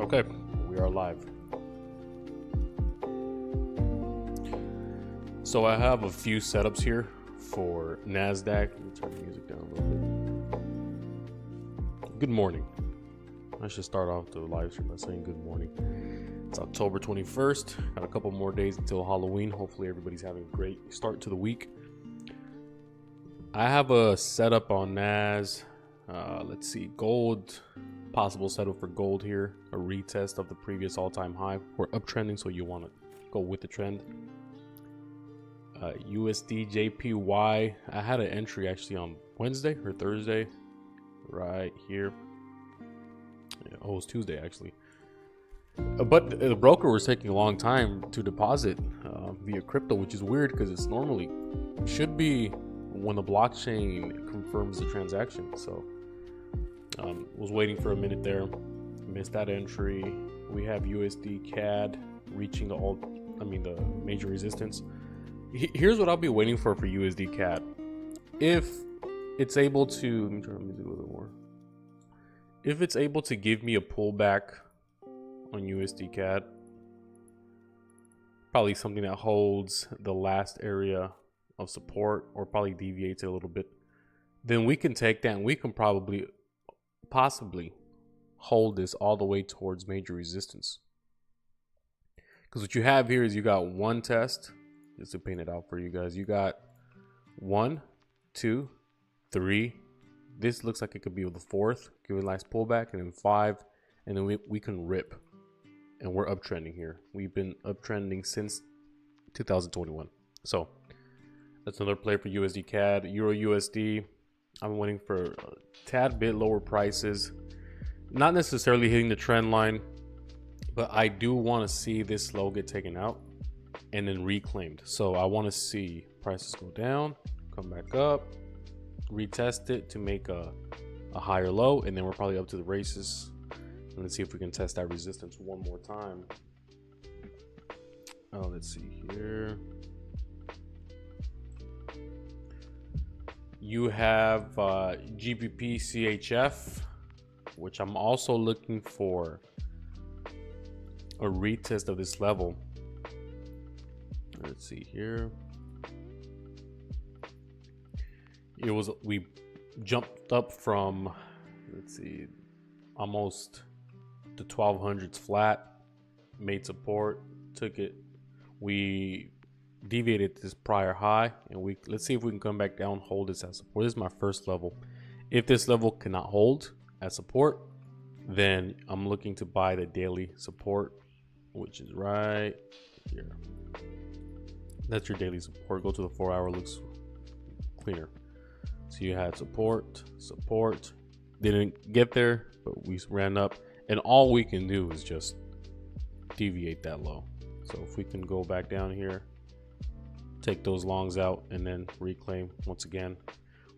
Okay, we are live. So I have a few setups here for NASDAQ. Let me turn the music down a little bit. Good morning. I should start off the live stream by saying good morning. It's October 21st. Got a couple more days until Halloween. Hopefully everybody's having a great start to the week. I have a setup on NAS. Let's see, gold. Possible setup for gold here, a retest of the previous all-time high. We're uptrending, so you want to go with the trend. USD JPY, I had an entry actually on Wednesday or Thursday, right here. Yeah, oh, it was Tuesday actually. But the broker was taking a long time to deposit via crypto, which is weird because it's normally should be when the blockchain confirms the transaction. So was waiting for a minute there, missed that entry. We have USD CAD reaching the major resistance. Here's what I'll be waiting for USD CAD. If it's able to, let me turn the music a little bit more. If it's able to give me a pullback on USD CAD, probably something that holds the last area of support or probably deviates it a little bit, then we can take that and we can possibly hold this all the way towards major resistance. Because what you have here is you got one test, just to paint it out for you guys. You got 1, 2, 3. This looks like it could be the fourth, give it a nice pullback, and then 5, and then we can rip. And we're uptrending here. We've been uptrending since 2021. So that's another play for USD CAD. Euro USD, I'm waiting for a tad bit lower prices. Not necessarily hitting the trend line, but I do want to see this low get taken out and then reclaimed. So I want to see prices go down, come back up, retest it to make a higher low, and then we're probably up to the races. And let's see if we can test that resistance one more time. Oh, let's see here. You have GBP CHF, which I'm also looking for a retest of this level. Let's see here. We jumped up from, let's see, almost the 1200s flat, made support, took it. We deviated this prior high, and let's see if we can come back down, hold this as support. This is my first level. If this level cannot hold as support, then I'm looking to buy the daily support, which is right here. That's your daily support. Go to the 4-hour, looks cleaner. So you had support, didn't get there, but we ran up, and all we can do is just deviate that low. So if we can go back down here, take those longs out, and then reclaim once again,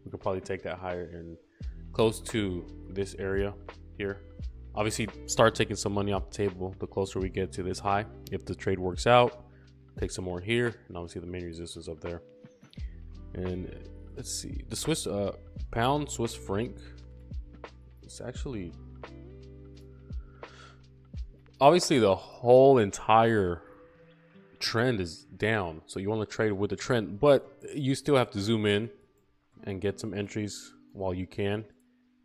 we could probably take that higher and close to this area here. Obviously start taking some money off the table the closer we get to this high. If the trade works out, take some more here, and obviously the main resistance up there. And let's see, the Swiss pound Swiss franc, it's actually obviously the whole entire trend is down, so you want to trade with the trend, but you still have to zoom in and get some entries while you can.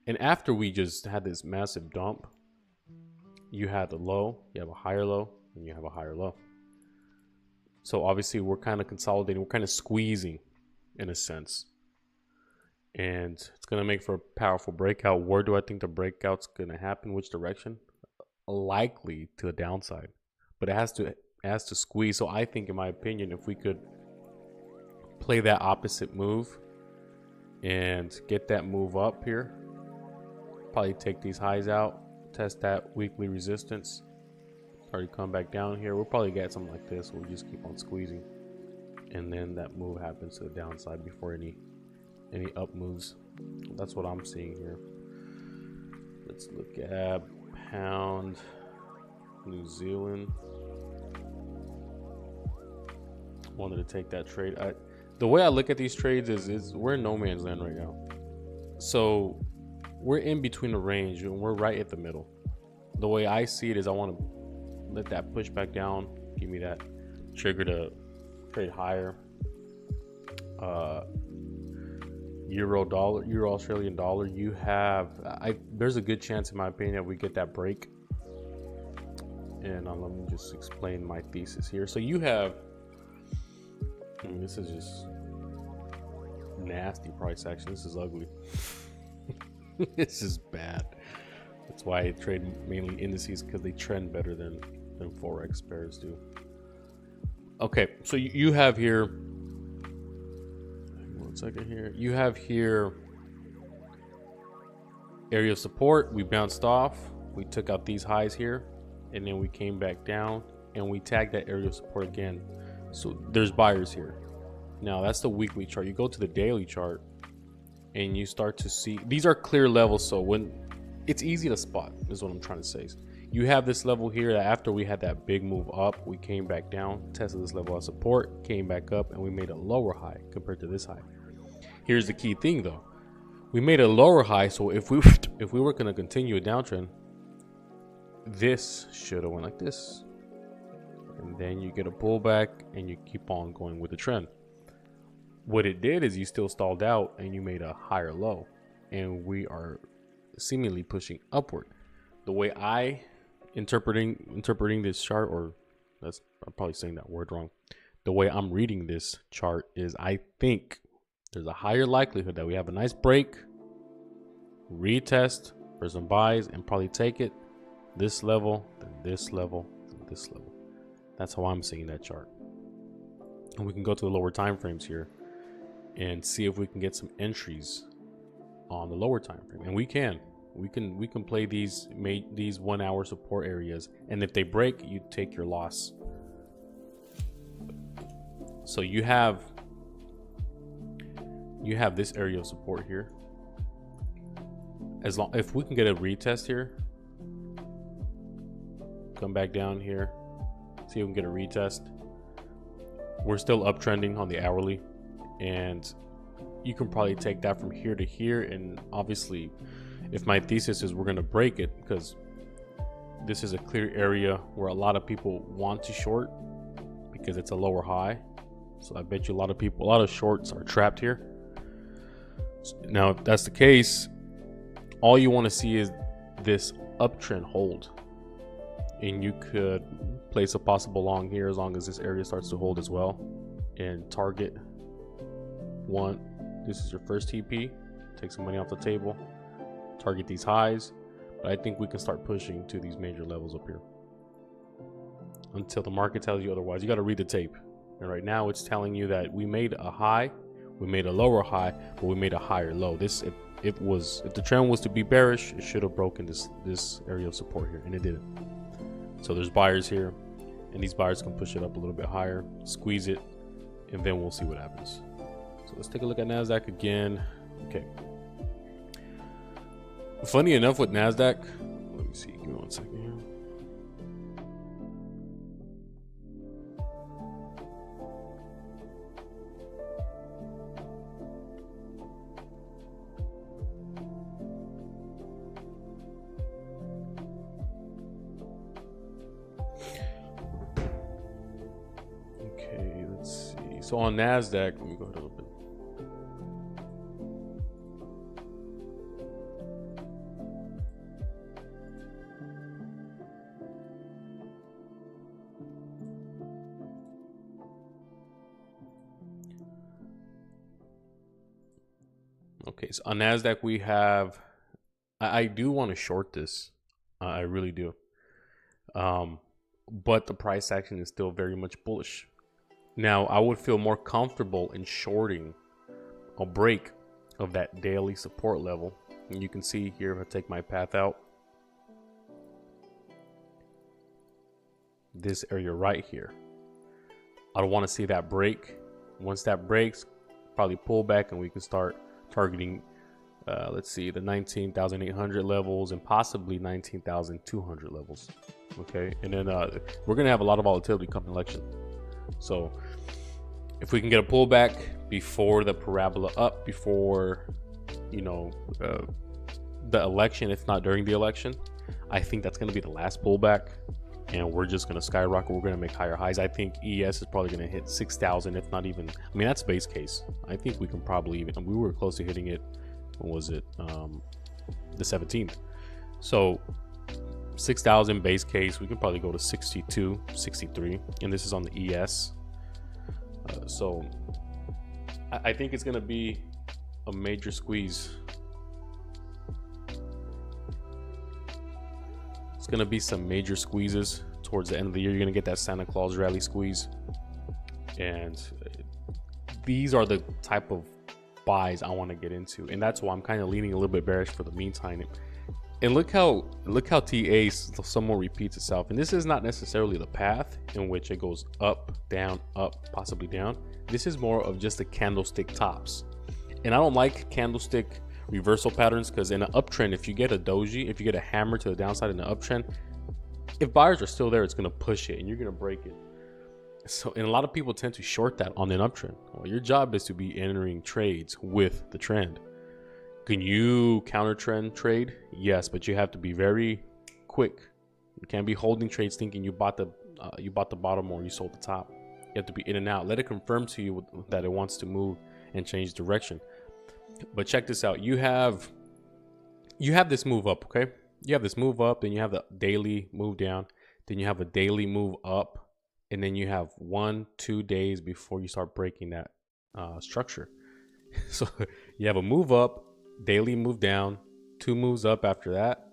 And after we just had this massive dump, you had the low, you have a higher low, and you have a higher low. So obviously we're kind of consolidating, we're kind of squeezing in a sense. and it's going to make for a powerful breakout. Where do I think the breakout's going to happen? Which direction? Likely to the downside, but it has to squeeze. So I think, in my opinion, if we could play that opposite move and get that move up here, probably take these highs out, test that weekly resistance, probably come back down here. We'll probably get something like this. We'll just keep on squeezing, and then that move happens to the downside before any up moves. That's what I'm seeing here. Let's look at pound New Zealand. Wanted to take that trade. The way I look at these trades is we're in no man's land right now. So we're in between the range and we're right at the middle. The way I see it is I want to let that push back down, give me that trigger to trade higher. Euro Australian dollar, there's a good chance, in my opinion, that we get that break. And let me just explain my thesis here. So you have, this is just nasty price action. This is ugly. This is bad. That's why I trade mainly indices, because they trend better than forex pairs do. Okay, so you have here, one second here, you have here area of support. We bounced off, we took out these highs here, and then we came back down and we tagged that area of support again. So there's buyers here. Now that's the weekly chart. You go to the daily chart and you start to see these are clear levels. So when it's easy to spot, is what I'm trying to say. You have this level here that after we had that big move up, we came back down, tested this level of support, came back up, and we made a lower high compared to this high. Here's the key thing though. We made a lower high, so if we were going to continue a downtrend, this should have went like this. And then you get a pullback and you keep on going with the trend. What it did is you still stalled out and you made a higher low, and we are seemingly pushing upward. The way I interpreting this chart, or I'm probably saying that word wrong. The way I'm reading this chart is I think there's a higher likelihood that we have a nice break, retest for some buys, and probably take it this level, then this level, then this level. That's how I'm seeing that chart. And we can go to the lower time frames here and see if we can get some entries on the lower time frame. And we can play these 1 hour support areas, and if they break, you take your loss. So you have this area of support here. If we can get a retest here, come back down here, see if we can get a retest. We're still uptrending on the hourly, and you can probably take that from here to here. And obviously, if my thesis is we're going to break it, because this is a clear area where a lot of people want to short because it's a lower high. So I bet you a lot of shorts are trapped here. Now, if that's the case, all you want to see is this uptrend hold, and you could place a possible long here as long as this area starts to hold as well, and target one. This is your first TP. Take some money off the table, target these highs, but I think we can start pushing to these major levels up here until the market tells you otherwise. You got to read the tape, and right now it's telling you that we made a high, we made a lower high, but we made a higher low. If the trend was to be bearish, it should have broken this area of support here, and it didn't. So there's buyers here, and these buyers can push it up a little bit higher, squeeze it, and then we'll see what happens. So let's take a look at NASDAQ again. Okay. Funny enough with NASDAQ, let me see, give me 1 second here. Okay, let's see. So on NASDAQ, let me go ahead and open. Okay, so on Nasdaq we have. I do want to short this. I really do. But the price action is still very much bullish. Now, I would feel more comfortable in shorting a break of that daily support level. And you can see here, if I take my path out, this area right here. I don't want to see that break. Once that breaks, probably pull back and we can start targeting, let's see, the 19,800 levels and possibly 19,200 levels. Okay, and then we're going to have a lot of volatility coming election. So if we can get a pullback before the parabola up, before, you know, the election, if not during the election, I think that's going to be the last pullback. And we're just going to skyrocket. We're going to make higher highs. I think ES is probably going to hit 6,000, if not even. I mean, that's base case. I think we can probably even. We were close to hitting it. When was it? The 17th. So 6,000 base case. We can probably go to 62, 63. And this is on the ES. So I think it's going to be a major squeeze. It's going to be some major squeezes towards the end of the year. You're going to get that Santa Claus rally squeeze. And these are the type of buys I want to get into. And that's why I'm kind of leaning a little bit bearish for the meantime. And look how TA somewhat repeats itself. And this is not necessarily the path in which it goes up, down, up, possibly down. This is more of just the candlestick tops. And I don't like candlestick reversal patterns, because in an uptrend, if you get a doji, if you get a hammer to the downside in the uptrend, if buyers are still there, it's going to push it and you're going to break it. So, and a lot of people tend to short that on an uptrend. Well, your job is to be entering trades with the trend. Can you counter trend trade? Yes, but you have to be very quick. You can't be holding trades thinking you bought the bottom or you sold the top. You have to be in and out. Let it confirm to you that it wants to move and change direction. But check this out. You have this move up, okay? You have this move up, then you have the daily move down, then you have a daily move up, and then you have 1-2 days before you start breaking that structure. So you have a move up, daily move down, 2 moves up after that.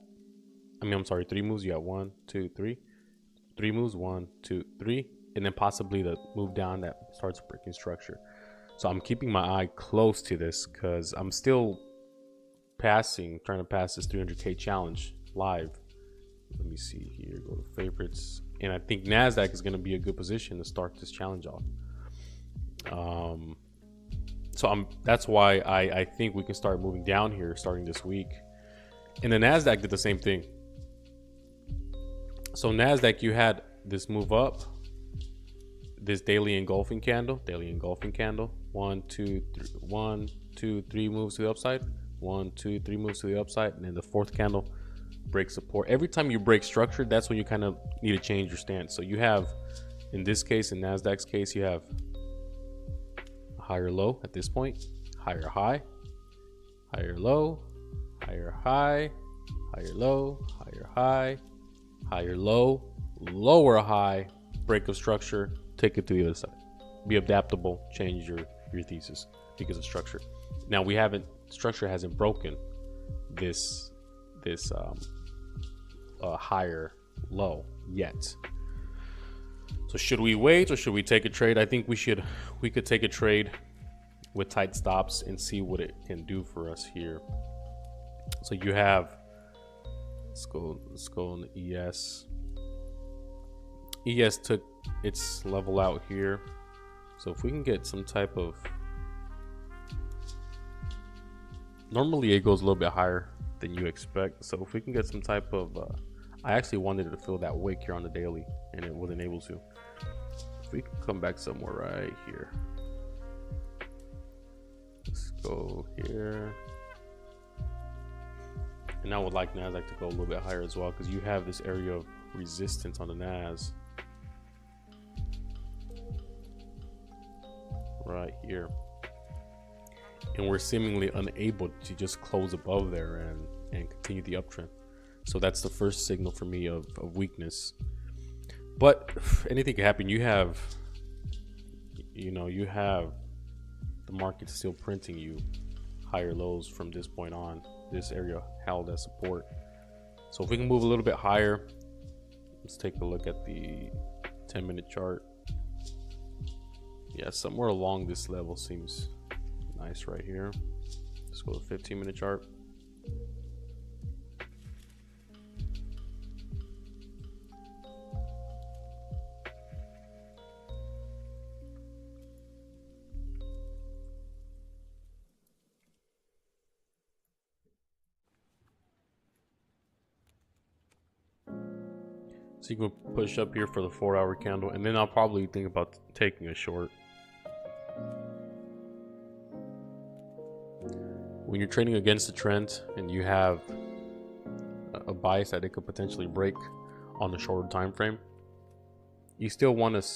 I mean, I'm sorry, 3 moves. You got 1, 2, 3. 3 moves, 1, 2, 3, and then possibly the move down that starts breaking structure. So I'm keeping my eye close to this because I'm still trying to pass this 300K challenge live. Let me see here, go to favorites. And I think NASDAQ is going to be a good position to start this challenge off. That's why I think we can start moving down here starting this week. And the NASDAQ did the same thing. So NASDAQ, you had this move up, this daily engulfing candle, 1, 2, 3, 1, 2, 3 moves to the upside, 1, 2, 3 moves to the upside, and then the 4th candle breaks support. Every time you break structure, that's when you kind of need to change your stance. So you have, in this case, in NASDAQ's case, you have a higher low at this point, higher high, higher low, higher high, higher low, higher high, higher low, lower high, break of structure, take it to the other side. Be adaptable, change your thesis because of structure. Now structure hasn't broken this higher low yet. So should we wait or should we take a trade? I think we could take a trade with tight stops and see what it can do for us here. So you have, let's go on the ES. ES took its level out here. So if we can get some type of, normally it goes a little bit higher than you expect. So if we can get some type of, I actually wanted to fill that wick here on the daily and it wasn't able to. If we can come back somewhere right here. Let's go here. And I would like NASDAQ to go a little bit higher as well, because you have this area of resistance on the NAS right here. And we're seemingly unable to just close above there and continue the uptrend. So that's the first signal for me of weakness. But anything can happen. You have the market still printing you higher lows from this point on. This area held as support. So if we can move a little bit higher, let's take a look at the 10-minute chart. Yeah, somewhere along this level seems nice right here. Let's go to the 15-minute chart. So you can push up here for the 4-hour candle, and then I'll probably think about taking a short. When you're trading against the trend and you have a bias that it could potentially break on the shorter time frame, you still want to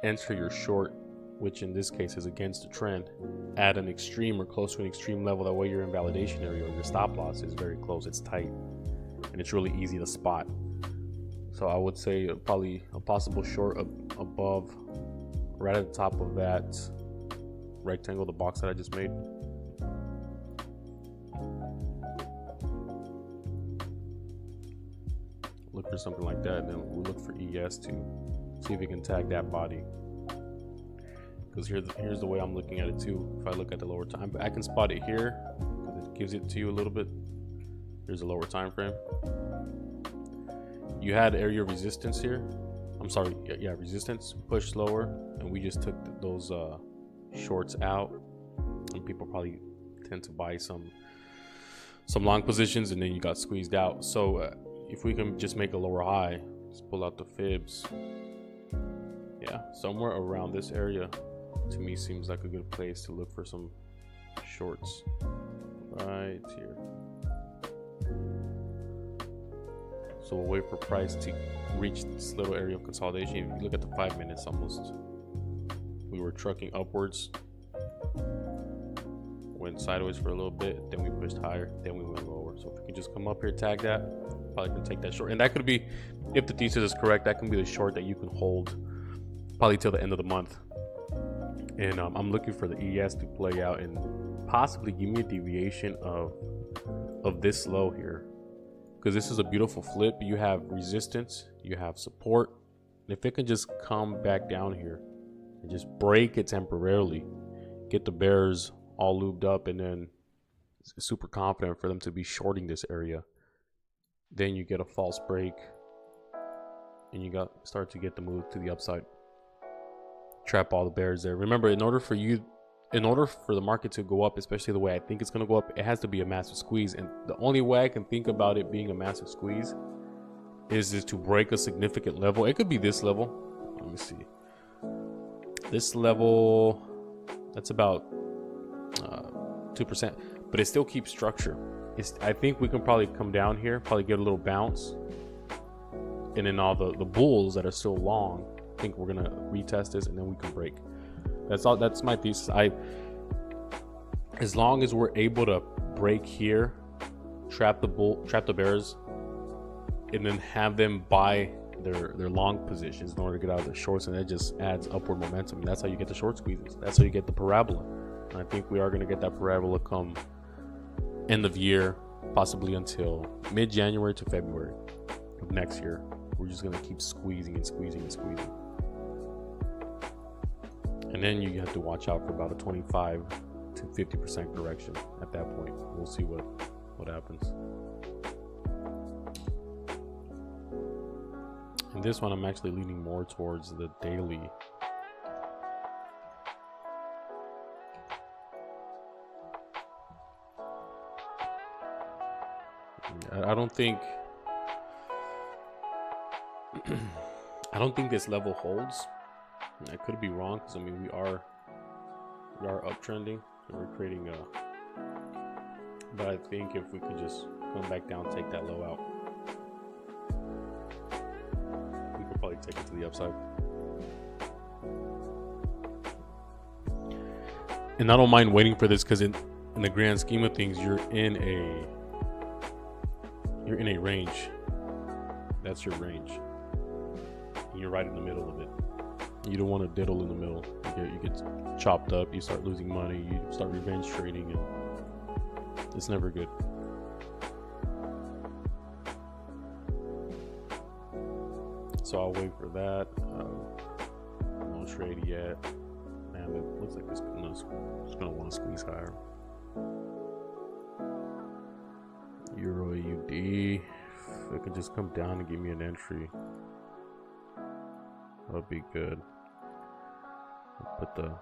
enter your short, which in this case is against the trend, at an extreme or close to an extreme level. That way your invalidation area or your stop loss is very close, it's tight, and it's really easy to spot. So I would say probably a possible short above, right at the top of that rectangle, the box that I just made. Look for something like that, and then we'll look for ES to see if we can tag that body. Because here's the way I'm looking at it too. If I look at the lower time, I can spot it here because it gives it to you a little bit. Here's a lower time frame. You had area resistance here. I'm sorry, yeah, resistance, push lower, and we just took those shorts out. And people probably tend to buy some long positions, and then you got squeezed out. So if we can just make a lower high, let's pull out the fibs. Yeah, somewhere around this area to me seems like a good place to look for some shorts. Right here. So we'll wait for price to reach this little area of consolidation. If you look at the 5 minutes, almost we were trucking upwards, went sideways for a little bit, then we pushed higher, then we went lower. So if we can just come up here, tag that, probably can take that short. And that could be, if the thesis is correct, that can be the short that you can hold probably till the end of the month. And I'm looking for the ES to play out and possibly give me a deviation of this low here, because this is a beautiful flip. You have resistance, you have support, and if it can just come back down here and just break it temporarily, get the bears all lubed up, and then super confident for them to be shorting this area, then you get a false break and you start to get the move to the upside, trap all the bears there. Remember, in order for the market to go up, especially the way I think it's going to go up, it has to be a massive squeeze. And the only way I can think about it being a massive squeeze is to break a significant level. It could be this level. Let me see. This level, that's about 2%, but it still keeps structure. I think we can probably come down here, probably get a little bounce, and then all the bulls that are still long, I think we're gonna retest this, and then we can break. That's all. That's my thesis. As long as we're able to break here, trap the bears, and then have them buy their long positions in order to get out of the shorts, and that just adds upward momentum. And that's how you get the short squeezes. That's how you get the parabola. And I think we are going to get that parabola come end of year, possibly until mid-January to February of next year. We're just going to keep squeezing and squeezing and squeezing. And then you have to watch out for about a 25 to 50% correction at that point. We'll see what happens. And this one, I'm actually leaning more towards the daily. I don't think this level holds. I could be wrong, because I mean we are uptrending and we're creating but I think if we could just come back down, take that low out, we could probably take it to the upside. And I don't mind waiting for this, because in the grand scheme of things, you're in a range. That's your range. And you're right in the middle of it. You don't want to diddle in the middle. You get chopped up, you start losing money, you start revenge trading, and It's never good. So I'll wait for that. No trade yet. Man, it looks like it's gonna want to squeeze higher. Euro AUD. If it could just come down and give me an entry, that would be good. I'll put the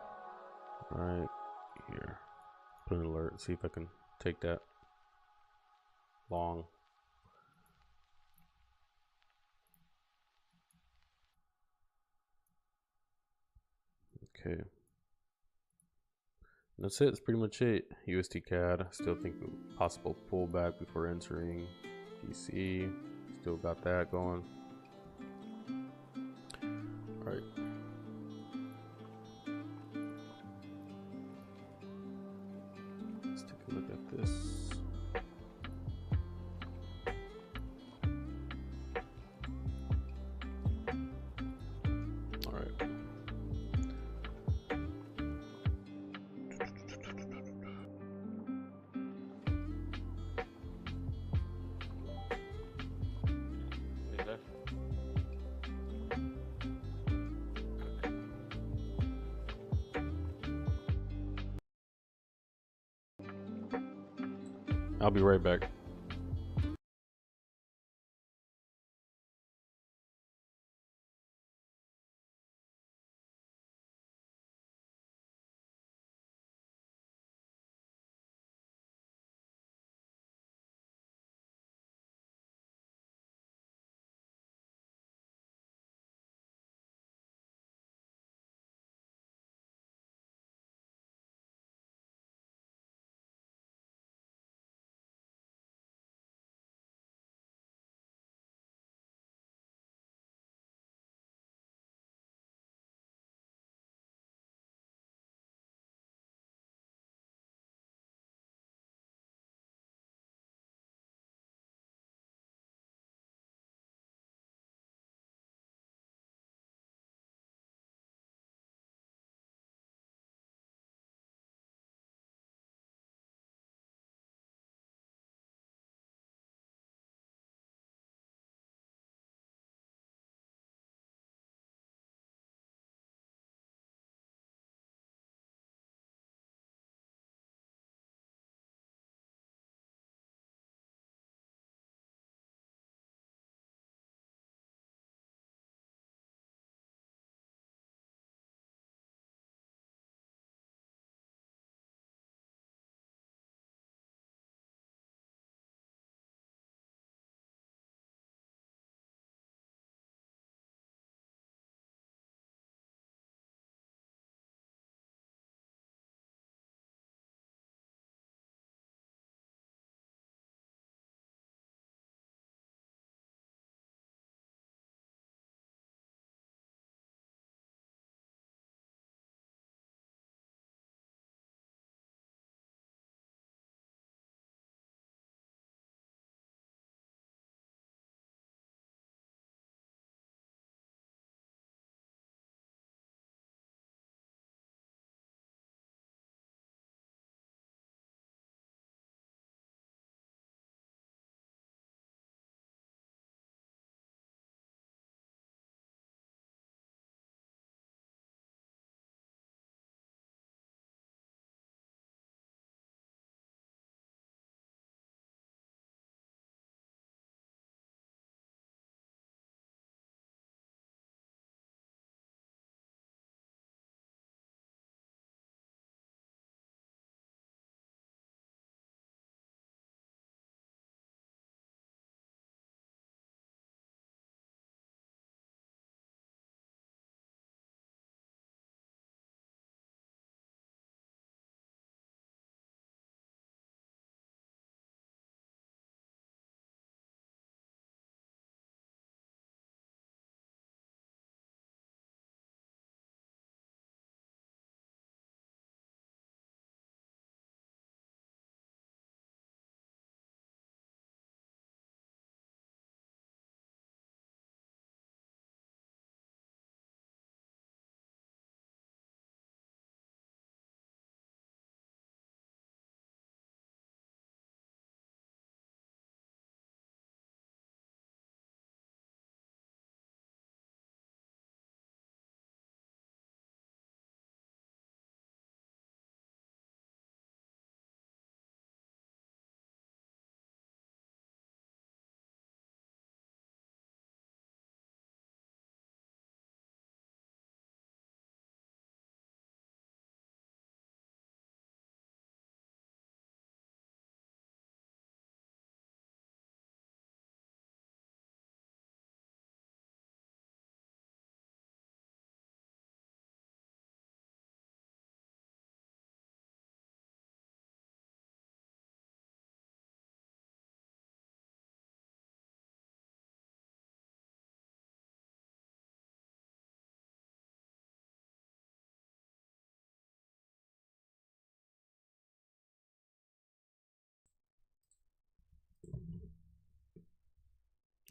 right here. Put an alert. See if I can take that long. Okay. That's it. That's pretty much it. USD CAD. Still think possible pullback before entering. GC. Still got that going. All right. Let's take a look at this. All right. I'll be right back.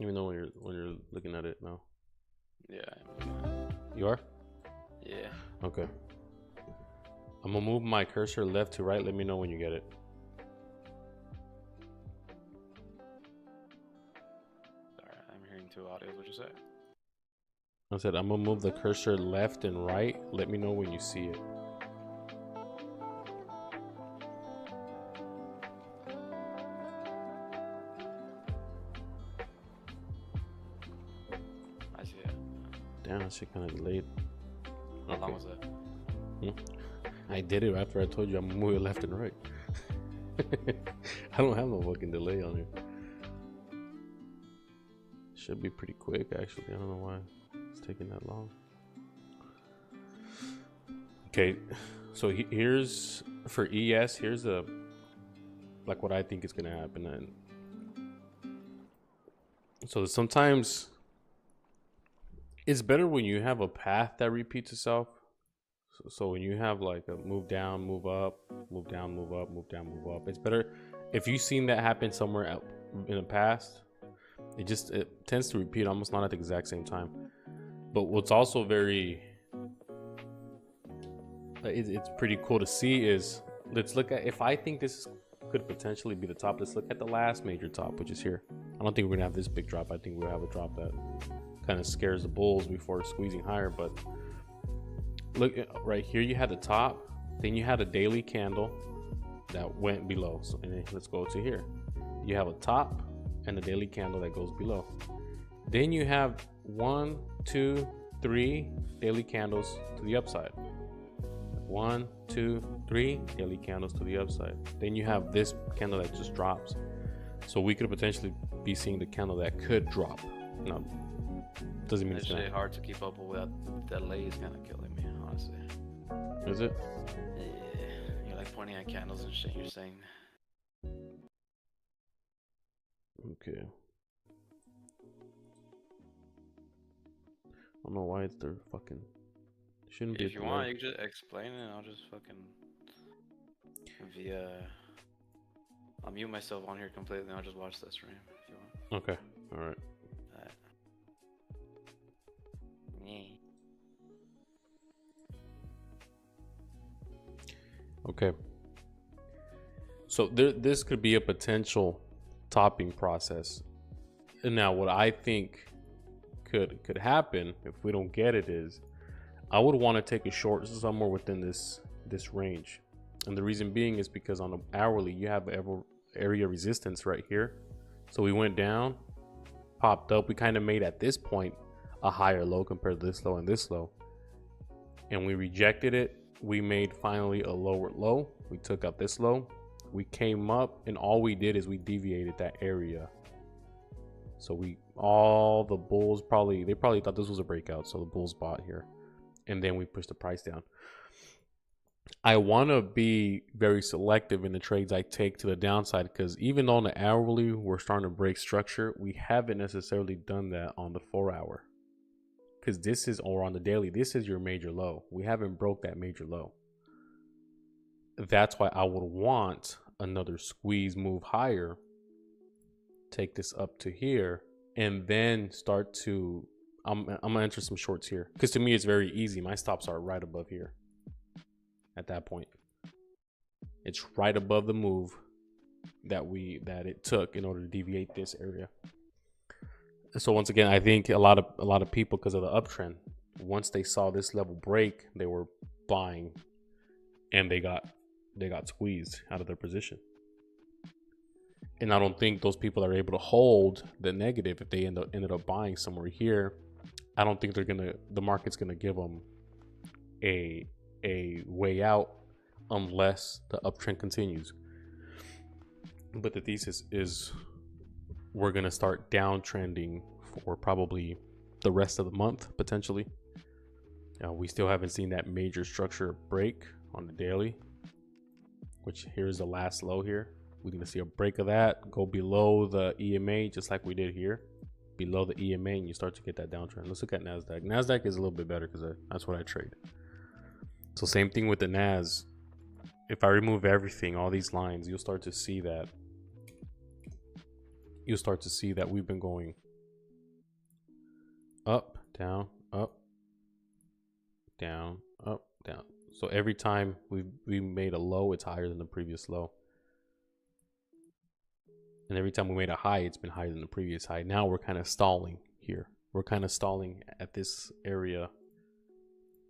Even though when you're looking at it now. Yeah, I'm looking at it. You are? Yeah. Okay. I'm gonna move my cursor left to right. Let me know when you get it. Sorry, I'm hearing two audios. What'd you say? I said I'm gonna move the cursor left and right. Let me know when you see it. I see it. Damn, that shit kind of delayed. How long was that? I did it after I told you I'm gonna move it left and right. I don't have no fucking delay on here. Should be pretty quick, actually. I don't know why it's taking that long. Okay, so here's for ES. Here's a like what I think is gonna happen. And so sometimes it's better when you have a path that repeats itself. So when you have like a move down, move up, move down, move up, move down, move up, it's better if you've seen that happen somewhere in the past. It tends to repeat almost not at the exact same time. But what's also very it's pretty cool to see is, let's look at, if I think this could potentially be the top, let's look at the last major top, which is here. I don't think we're gonna have this big drop. I think we'll have a drop that kind of scares the bulls before squeezing higher. But look right here, you had the top, then you had a daily candle that went below. So and then let's go to here. You have a top and a daily candle that goes below. Then you have 1, 2, 3 daily candles to the upside. 1, 2, 3 daily candles to the upside. Then you have this candle that just drops. So we could potentially be seeing the candle that could drop. No, doesn't mean It's it's gonna. really hard to keep up with that. Delay is kind of killing me, honestly. Is it? Yeah, you're like pointing at candles and shit. You're saying. Okay. I don't know why it's their fucking. Shouldn't be. If you want, you can just explain it, and I'll just fucking I'll mute myself on here completely, and I'll just watch this stream if you want. Okay. All right. Yeah. Okay. So this could be a potential topping process. And now what I think could happen if we don't get it is, I would want to take a short somewhere within this range. And the reason being is because on the hourly you have area resistance right here. So we went down, popped up, we kind of made at this point a higher low compared to this low and this low, and we rejected it. We made finally a lower low. We took out this low, we came up, and all we did is we deviated that area. So all the bulls they probably thought this was a breakout, so the bulls bought here, and then we pushed the price down. I want to be very selective in the trades I take to the downside, because even on the hourly we're starting to break structure, we haven't necessarily done that on the 4 hour, because this is, or on the daily, this is your major low. We haven't broke that major low. That's why I would want another squeeze move higher, take this up to here, and then start to I'm gonna enter some shorts here, because to me it's very easy. My stops are right above here. At that point, it's right above the move that it took in order to deviate this area. So once again, I think a lot of people, because of the uptrend, once they saw this level break, they were buying, and they got squeezed out of their position. And I don't think those people are able to hold the negative if they ended up buying somewhere here. I don't think the market's gonna give them a way out unless the uptrend continues. But the thesis is we're gonna start downtrending for probably the rest of the month, potentially. We still haven't seen that major structure break on the daily, which here's the last low here. We're gonna see a break of that, go below the EMA, just like we did here, below the EMA, and you start to get that downtrend. Let's look at NASDAQ. NASDAQ is a little bit better because that's what I trade. So same thing with the NAS. If I remove everything, all these lines, you'll start to see that we've been going up, down, up, down, up, down. So every time we made a low, it's higher than the previous low. And every time we made a high, it's been higher than the previous high. Now we're kind of stalling here. We're kind of stalling at this area.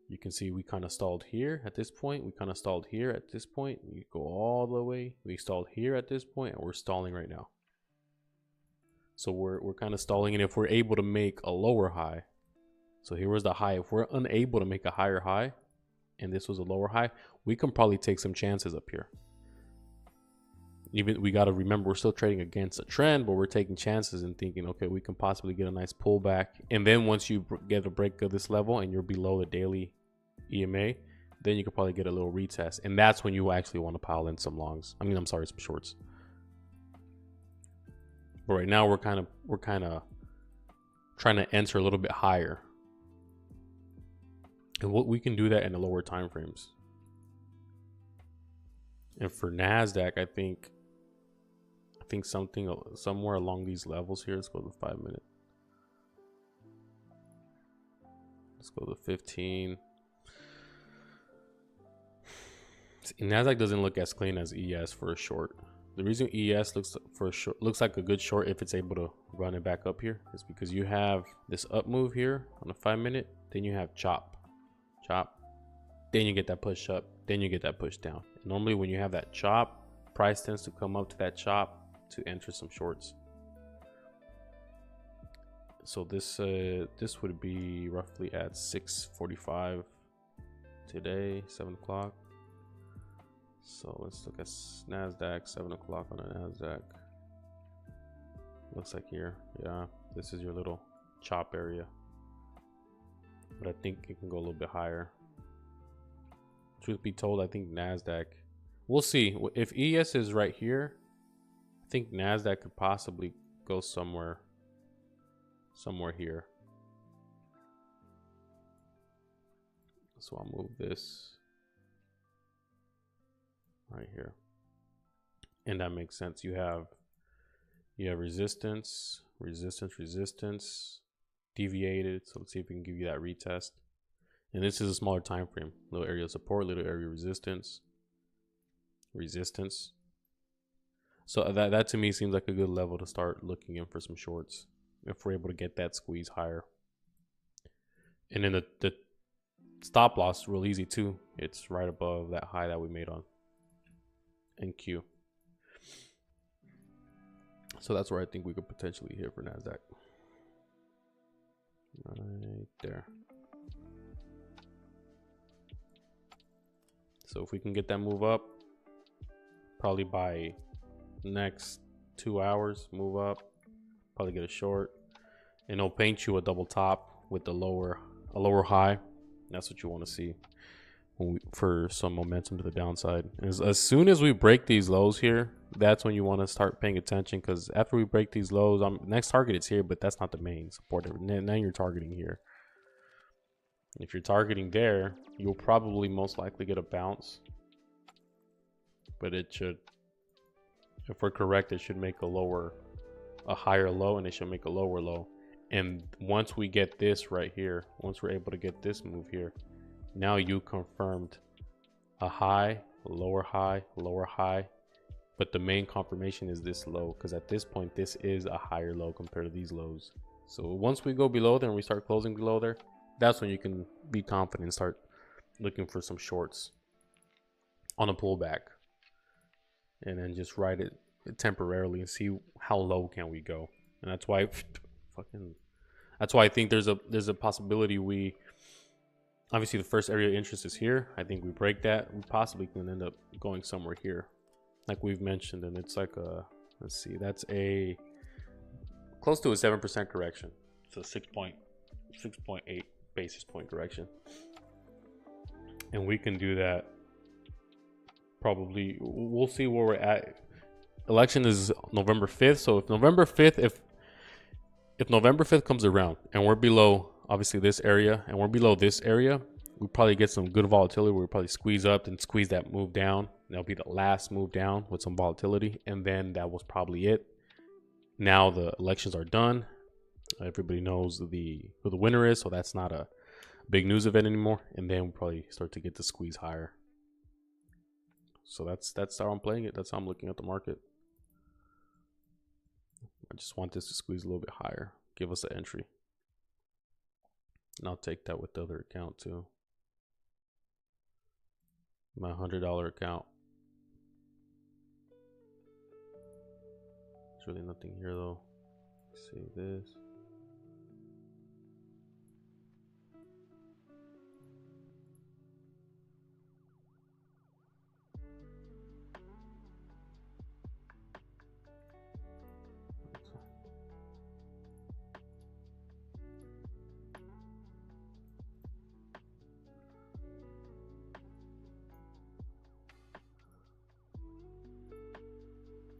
You can see we kind of stalled here at this point. We kind of stalled here at this point. You go all the way. We stalled here at this point, and we're stalling right now. So we're kind of stalling, and if we're able to make a lower high, so here was the high. If we're unable to make a higher high, and this was a lower high, we can probably take some chances up here. Even we got to remember we're still trading against a trend, but we're taking chances and thinking, okay, we can possibly get a nice pullback. And then once you get a break of this level and you're below the daily EMA, then you could probably get a little retest, and that's when you actually want to pile in some longs. I mean, I'm sorry, some shorts. But right now we're kind of trying to enter a little bit higher, and what we can do that in the lower time frames. And for Nasdaq, I think something somewhere along these levels here. Let's go to the 5 minute. Let's go to 15. Nasdaq doesn't look as clean as ES for a short. The reason ES looks like a good short if it's able to run it back up here is because you have this up move here on the 5 minute, then you have chop, then you get that push up, then you get that push down. Normally when you have that chop, price tends to come up to that chop to enter some shorts. So this would be roughly at 6:45 today, 7 o'clock. So let's look at Nasdaq, 7 o'clock on the Nasdaq. Looks like here, yeah, this is your little chop area, but I think it can go a little bit higher. Truth be told, I think Nasdaq, we'll see. If ES is right here, I think Nasdaq could possibly go somewhere here. So I'll move this right here, and that makes sense. You have resistance, deviated. So let's see if we can give you that retest. And this is a smaller time frame. Little area of support, little area of resistance. So that to me seems like a good level to start looking in for some shorts if we're able to get that squeeze higher. And then the stop loss is real easy too. It's right above that high that we made on NQ. So that's where I think we could potentially hit for Nasdaq. Right there. So if we can get that move up, probably by next 2 hours, move up, probably get a short, and it'll paint you a double top with a lower high. That's what you want to see for some momentum to the downside. As soon as we break these lows here, that's when you want to start paying attention, because after we break these lows, next target is here, but that's not the main support. Now you're targeting here. If you're targeting there, you'll probably most likely get a bounce, but it should, if we're correct, it should make a higher low, and it should make a lower low. And once we get this right here, once we're able to get this move here, now you confirmed a high, lower high, lower high, but the main confirmation is this low, because at this point this is a higher low compared to these lows. So once we go below there and we start closing below there, that's when you can be confident and start looking for some shorts on a pullback, and then just ride it temporarily and see how low can we go. And that's why I think there's a possibility we, obviously the first area of interest is here. I think we break that, we possibly can end up going somewhere here like we've mentioned, and it's like a, let's see, that's a close to a 7% correction. So 6.8 basis point correction, and we can do that probably. We'll see where we're at. Election is November 5th, so if November 5th comes around and we're below obviously this area and we're below this area, we probably get some good volatility. We'll probably squeeze up and squeeze that move down. That'll be the last move down with some volatility, and then that was probably it. Now the elections are done. Everybody knows who the winner is, so that's not a big news event anymore. And then we'll probably start to get the squeeze higher. So that's how I'm playing it. That's how I'm looking at the market. I just want this to squeeze a little bit higher. Give us an entry. And I'll take that with the other account too. My $100 account. There's really nothing here though. Save this.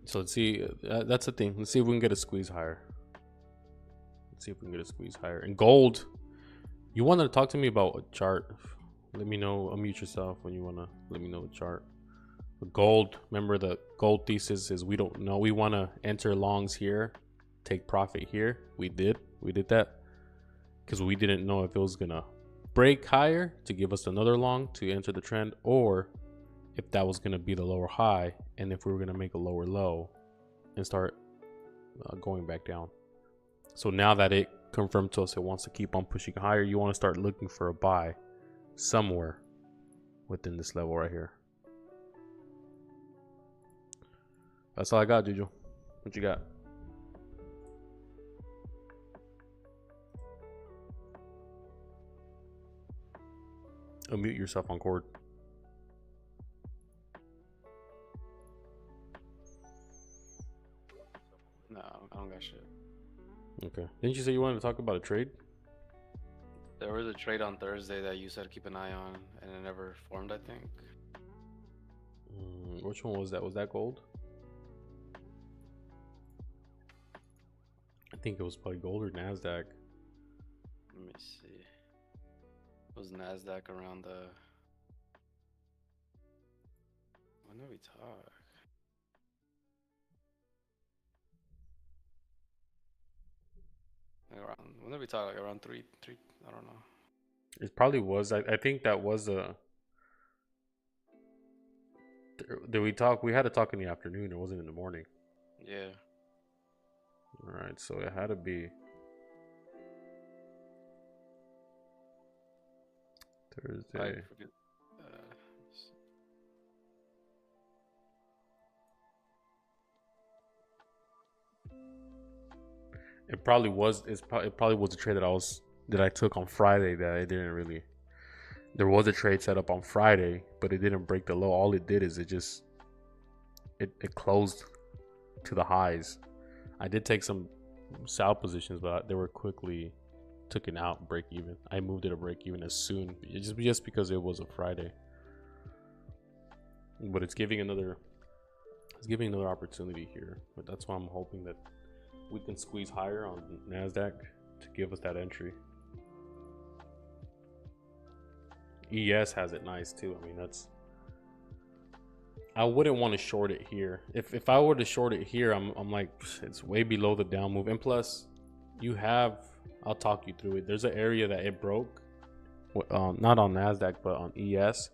So let's see. That's the thing. Let's see if we can get a squeeze higher. Let's see if we can get a squeeze higher. And gold, you wanted to talk to me about a chart. Let me know. Unmute yourself when you want to let me know the chart. But gold, remember the gold thesis is we don't know. We want to enter longs here, take profit here. We did that because we didn't know if it was going to break higher to give us another long to enter the trend, or if that was going to be the lower high, and if we were going to make a lower low and start going back down. So now that it confirmed to us it wants to keep on pushing higher, you want to start looking for a buy somewhere within this level right here. That's all I got, Juju. What you got? Unmute yourself on Cord. No, I don't got shit. Okay. Didn't you say you wanted to talk about a trade? There was a trade on Thursday that you said keep an eye on, and it never formed, I think. Which one was that? Was that gold? I think it was probably gold or NASDAQ. Let me see. It was NASDAQ around the... When did we talk? Like around, when did we talk? Like around three, I don't know. It probably was. I think that was a... Did we talk? We had to talk in the afternoon. It wasn't in the morning. Yeah. All right, so it had to be Thursday. It probably was. It probably was a trade that I took on Friday that I didn't really. There was a trade set up on Friday, but it didn't break the low. All it did is it closed to the highs. I did take some sell positions, but they were quickly taken out. Break even. I moved it a break even as soon, just because it was a Friday. But it's giving another opportunity here. But that's why I'm hoping that we can squeeze higher on NASDAQ to give us that entry. ES has it nice too. I mean, I wouldn't want to short it here. If I were to short it here, I'm like, it's way below the down move. And plus, I'll talk you through it. There's an area that it broke, not on NASDAQ, but on ES.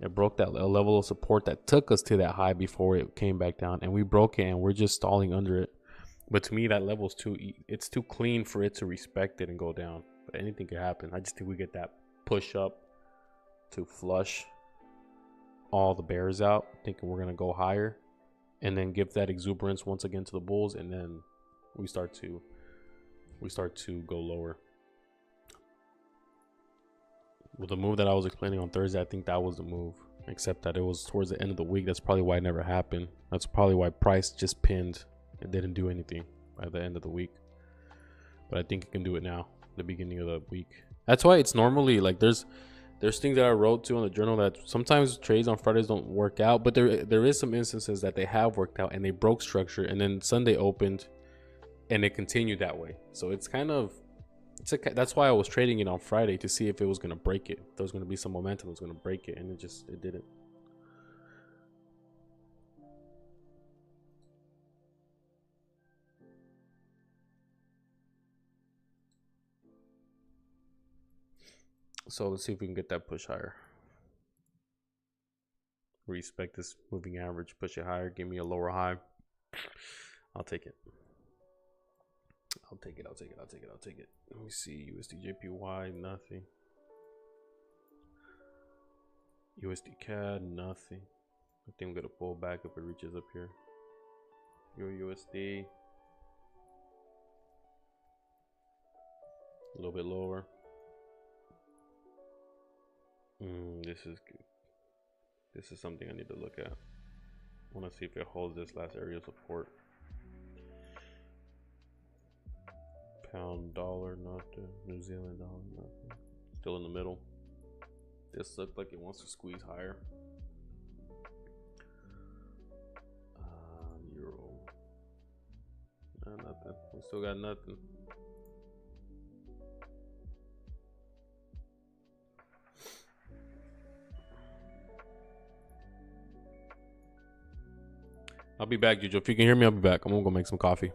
It broke that level of support that took us to that high before it came back down. And we broke it and we're just stalling under it. But to me, that level's it's too clean for it to respect it and go down. But anything could happen. I just think we get that push up to flush all the bears out, thinking we're gonna go higher, and then give that exuberance once again to the bulls, and then we start to go lower. With the move that I was explaining on Thursday, I think that was the move, except that it was towards the end of the week. That's probably why it never happened. That's probably why price just pinned. It didn't do anything by the end of the week, but I think it can do it now, the beginning of the week. That's why it's normally like there's things that I wrote to on the journal that sometimes trades on Fridays don't work out, but there is some instances that they have worked out and they broke structure, and then Sunday opened and it continued that way. So it's kind of that's why I was trading it on Friday to see if it was going to break it. If there was going to be some momentum, it was going to break it, and it didn't. So let's see if we can get that push higher. Respect this moving average, push it higher, give me a lower high. I'll take it. I'll take it. Let me see. USD JPY, nothing. USD CAD, nothing. I think I'm gonna pull back if it reaches up here. Euro USD, a little bit lower. This is good. This is something I need to look at. I want to see if it holds this last area of support. Pound dollar, nothing. New Zealand dollar, nothing. Still in the middle. This looked like it wants to squeeze higher. Euro. Nothing. We still got nothing. I'll be back, Juju. If you can hear me, I'll be back. I'm gonna go make some coffee.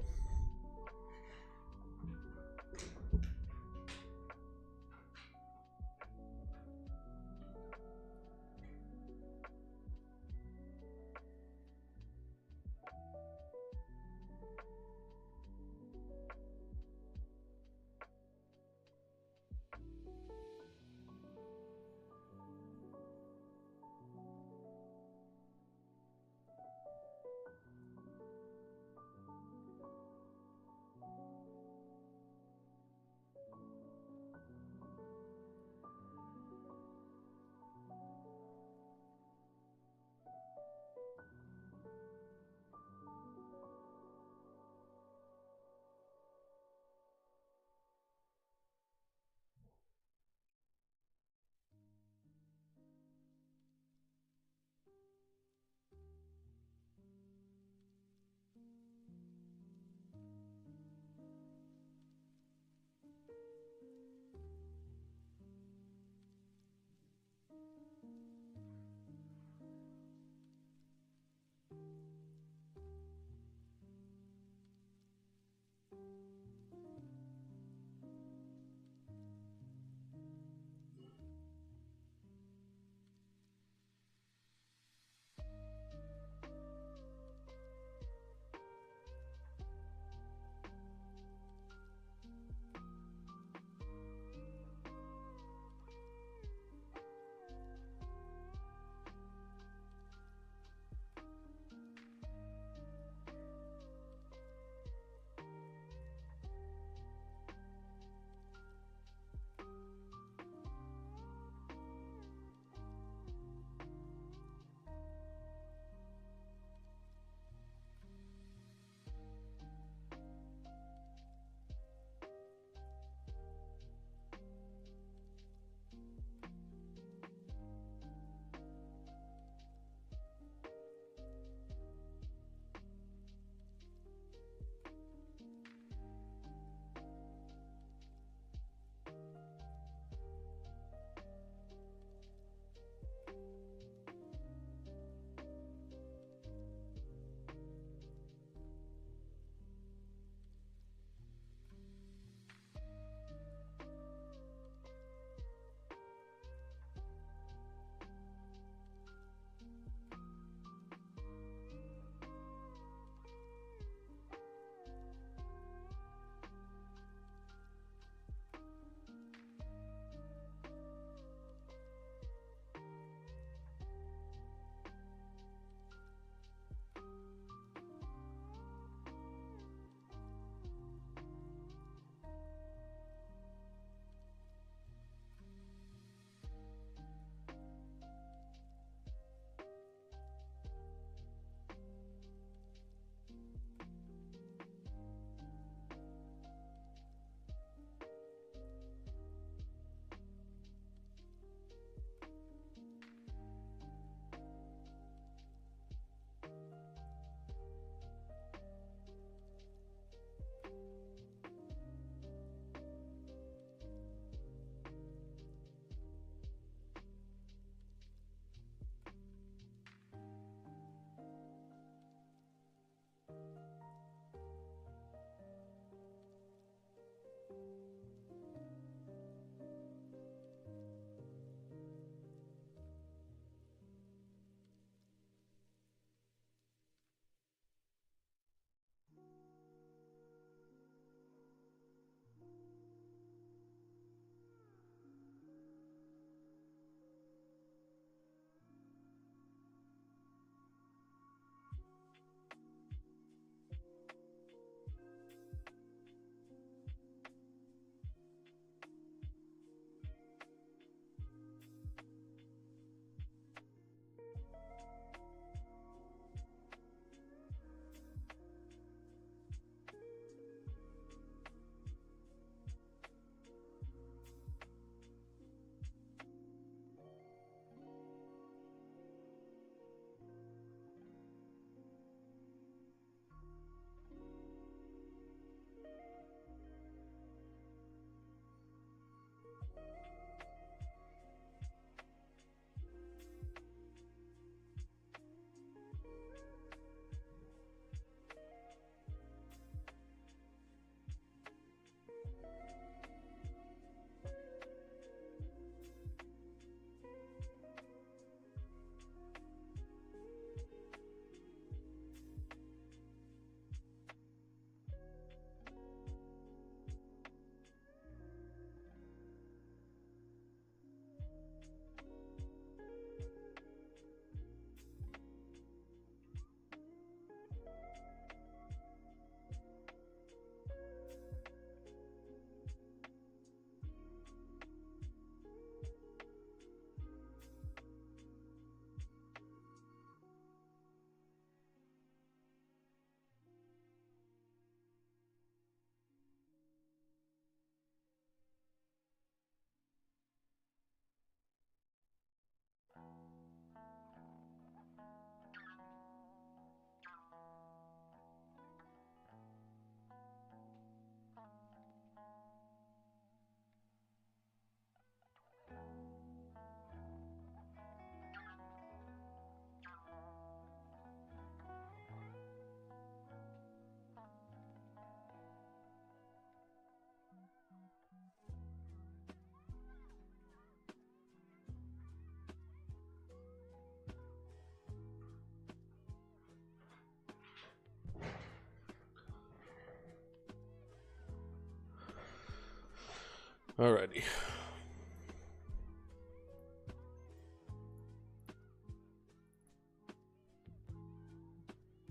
Alrighty.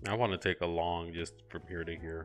I want to take a long just from here to here.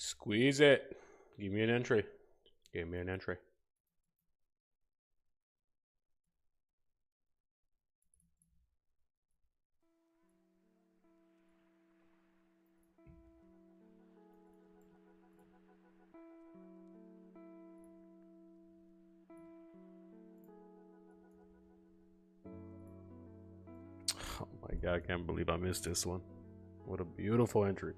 Squeeze it. Give me an entry. Give me an entry. Oh my god, I can't believe I missed this one. What a beautiful entry.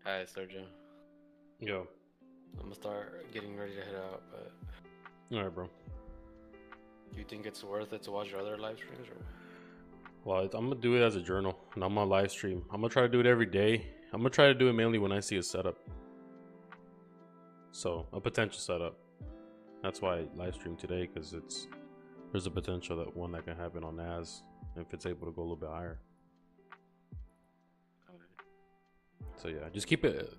Hi, Sergio. Yo. I'm gonna start getting ready to head out, but Alright, bro. do you think it's worth it to watch your other live streams? Or... Well, I'm gonna do it as a journal, and I'm gonna live stream. I'm gonna try to do it every day. I'm gonna try to do it mainly when I see a setup. So a potential setup. That's why I live stream today, because there's a potential that one that can happen on NAS if it's able to go a little bit higher. So yeah, just keep it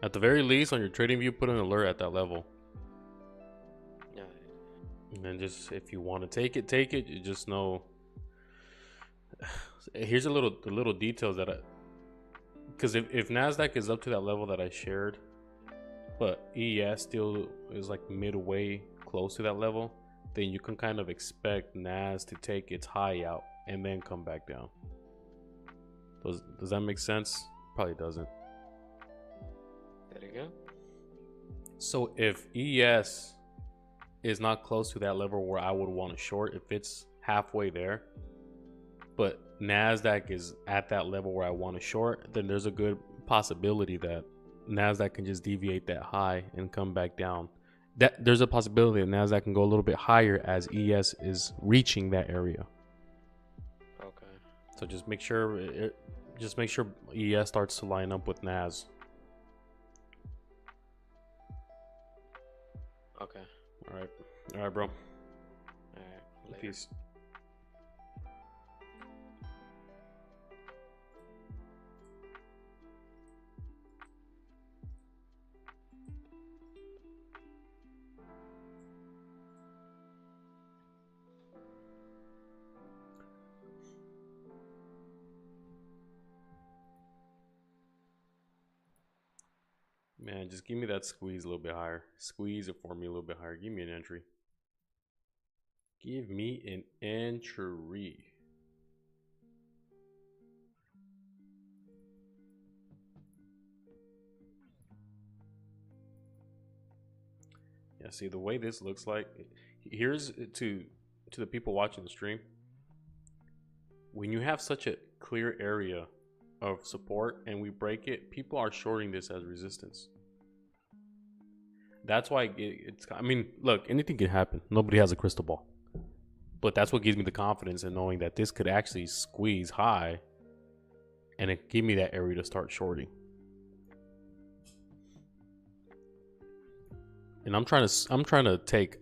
at the very least on your trading view. Put an alert at that level. Yeah. And then just if you want to take it. You just know. Here's the little details that because if Nasdaq is up to that level that I shared, but ES still is like midway close to that level, then you can kind of expect Nas to take its high out and then come back down. Does that make sense? Probably doesn't. There you go. So if ES is not close to that level where I would want to short, if it's halfway there, but Nasdaq is at that level where I want to short, then there's a good possibility that Nasdaq can just deviate that high and come back down. That there's a possibility that Nasdaq can go a little bit higher as ES is reaching that area. Okay. So just make sure ES starts to line up with NAS. Okay. All right, bro. All right. Later. Peace. Man, just give me that squeeze a little bit higher. Squeeze it for me a little bit higher. Give me an entry. Give me an entry. Yeah, see the way this looks like. Here's to the people watching the stream. When you have such a clear area of support and we break it, people are shorting this as resistance. That's why it's. I mean, look, anything can happen. Nobody has a crystal ball, but that's what gives me the confidence in knowing that this could actually squeeze high, and it give me that area to start shorting. And I'm trying to take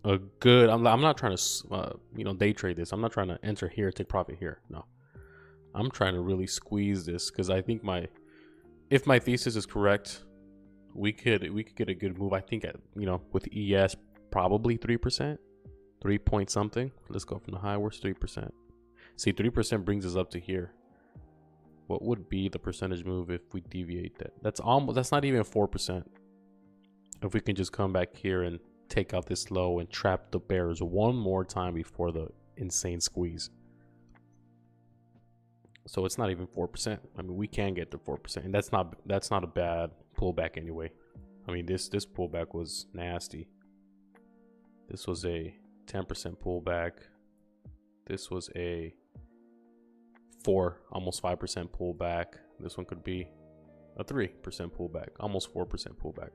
a good. I'm not trying to day trade this. I'm not trying to enter here, take profit here. No, I'm trying to really squeeze this because I think if my thesis is correct, we could get a good move. I think at with ES probably 3%, 3 point something. Let's go from the high. Where's 3%? See, 3% brings us up to here. What would be the percentage move if we deviate that? That's not even 4%. If we can just come back here and take out this low and trap the bears one more time before the insane squeeze. So it's not even 4%. I mean, we can get to 4%, and that's not a bad pullback anyway. I mean, this pullback was nasty. This was a 10% pullback. This was a almost 5% pullback. This one could be a 3% pullback, almost 4% pullback.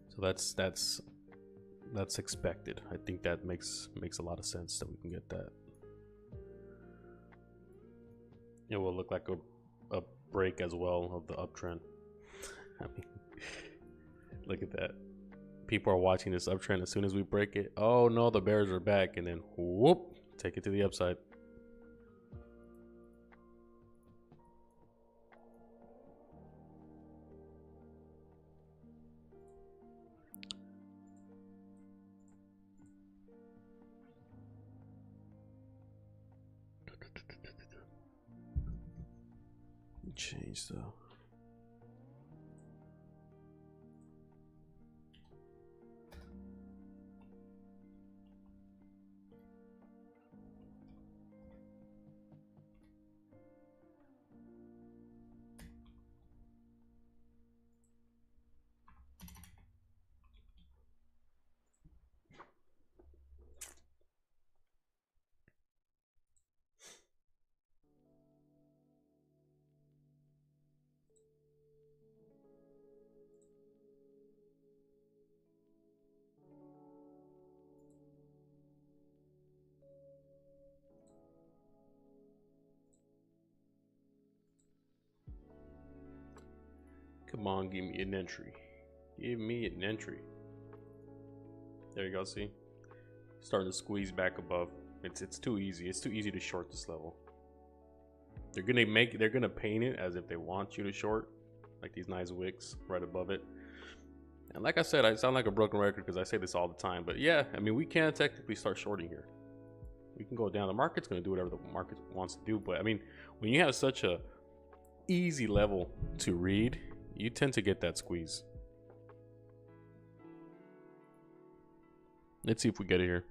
So that's expected. I think that makes a lot of sense that we can get that. It will look like a break as well of the uptrend. I mean, look at that. People are watching this uptrend. As soon as we break it, oh no, the bears are back, and then whoop, take it to the upside. Change though. Come on, give me an entry. Give me an entry. There you go, see? Starting to squeeze back above. It's too easy. It's too easy to short this level. They're gonna paint it as if they want you to short, like these nice wicks right above it. And like I said, I sound like a broken record because I say this all the time, but yeah, I mean, we can technically start shorting here. We can go down. The market's gonna do whatever the market wants to do, but I mean, when you have such a easy level to read, you tend to get that squeeze. Let's see if we get it here.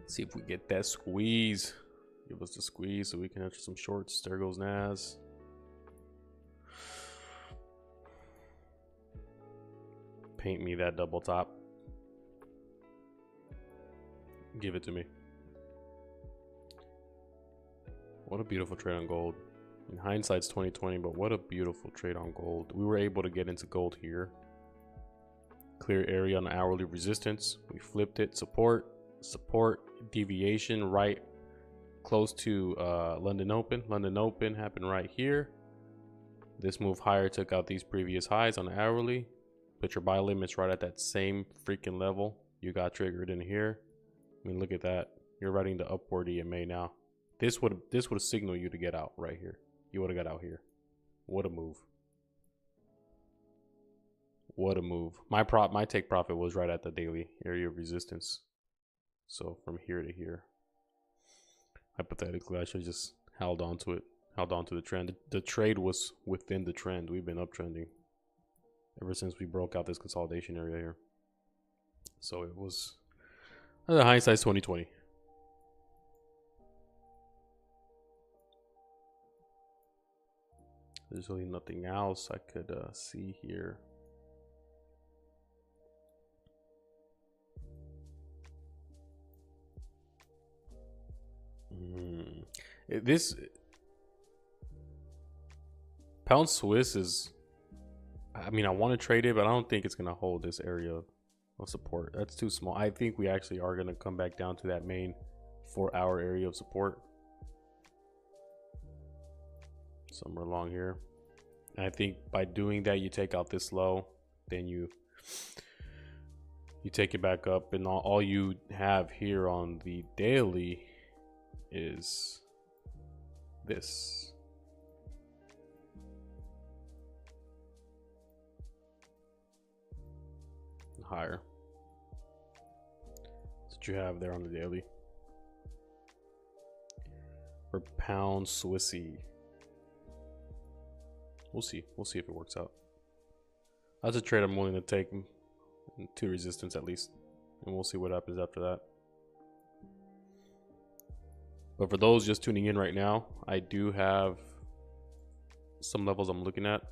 See if we get that squeeze. Give us the squeeze so we can enter some shorts. There goes Nas. Paint me that double top. Give it to me. What a beautiful trade on gold. In hindsight's 2020, but what a beautiful trade on gold. We were able to get into gold here. Clear area on hourly resistance. We flipped it. Support, deviation right close to London Open. London Open happened right here. This move higher took out these previous highs on the hourly. Put your buy limits right at that same freaking level. You got triggered in here. I mean, look at that. You're riding the upward EMA now. This would signal you to get out right here. You would have got out here. What a move. What a move. My take profit was right at the daily area of resistance. So from here to here. Hypothetically, I should have just held on to it. Held on to the trend. The trade was within the trend. We've been uptrending ever since we broke out this consolidation area here. So it was the hindsight's 2020. There's really nothing else I could see here. This pound Swiss is, I mean, I want to trade it, but I don't think it's going to hold this area of support. That's too small. I think we actually are going to come back down to that main 4-hour area of support. Somewhere along here. And I think by doing that, you take out this low, then you take it back up, and all you have here on the daily is this. Higher. That's what you have there on the daily. For pound Swissy. We'll see. We'll see if it works out. That's a trade I'm willing to take. 2 resistance at least. And we'll see what happens after that. But for those just tuning in right now, I do have some levels I'm looking at.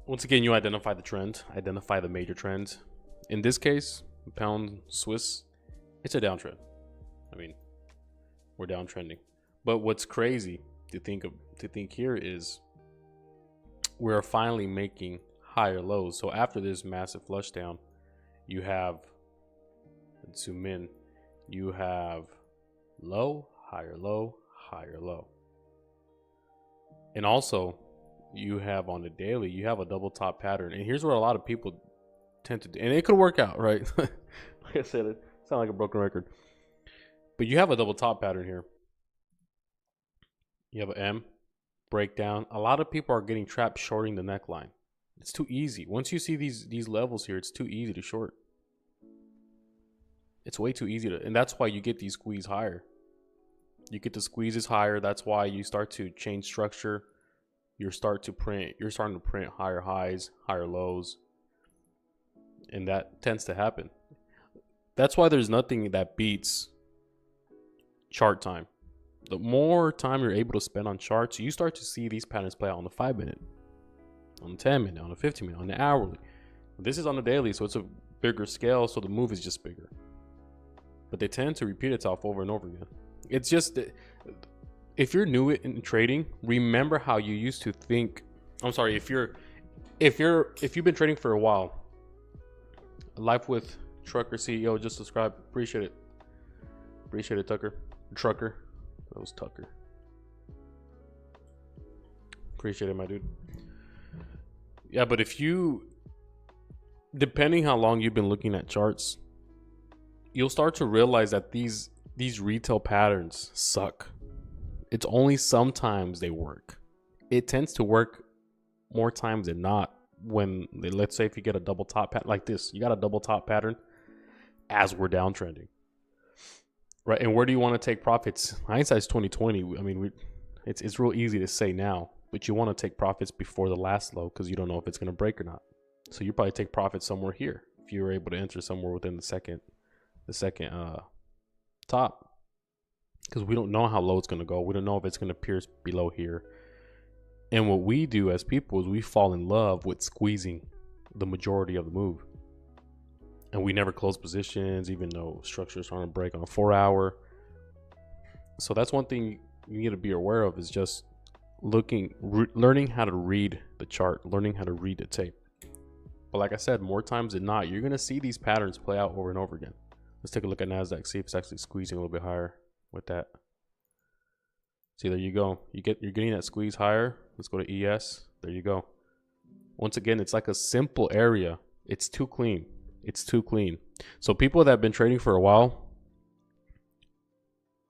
Once again, you identify the trend, identify the major trends. In this case, pound Swiss, it's a downtrend. I mean, we're downtrending. But what's crazy to think here is we're finally making higher lows. So after this massive flush down, you have, let's zoom in, you have low, higher low, higher low. And also you have on the daily, you have a double top pattern. And here's what a lot of people tend to do. And it could work out, right? Like I said, it sounds like a broken record. But you have a double top pattern here. You have an M breakdown. A lot of people are getting trapped shorting the neckline. It's too easy. Once you see these levels here, it's too easy to short. It's way too easy to, and that's why you get these squeeze higher. You get the squeezes higher. That's why you start to change structure. You're starting to print higher highs, higher lows. And that tends to happen. That's why there's nothing that beats chart time. The more time you're able to spend on charts, you start to see these patterns play out on the 5-minute. on the 10 minute, on the 15 minute, on the hourly. This is on the daily, so it's a bigger scale, so the move is just bigger. But they tend to repeat itself over and over again. It's just, if you're new in trading, remember how you used to think. I'm sorry, if you've been trading for a while, Life with Trucker CEO just subscribe. Appreciate it, Tucker. Trucker. That was Tucker. Appreciate it, my dude. Yeah, but if you, depending how long you've been looking at charts, you'll start to realize that these retail patterns suck. It's only sometimes they work. It tends to work more times than not when, let's say, if you get a double top pattern like this, you got a double top pattern as we're downtrending, right? And where do you want to take profits? Hindsight's 2020. I mean, it's real easy to say now, but you want to take profits before the last low because you don't know if it's going to break or not. So you probably take profits somewhere here if you were able to enter somewhere within the second top, because we don't know how low it's going to go. We don't know if it's going to pierce below here. And what we do as people is we fall in love with squeezing the majority of the move, and we never close positions even though structures are on a break on a 4 hour. So that's one thing you need to be aware of, is just learning how to read the chart, learning how to read the tape. But like I said, more times than not, you're going to see these patterns play out over and over again. Let's take a look at NASDAQ, see if it's actually squeezing a little bit higher with that. See, there you go. You're getting that squeeze higher. Let's go to ES. There you go. Once again, it's like a simple area. It's too clean. It's too clean. So people that have been trading for a while,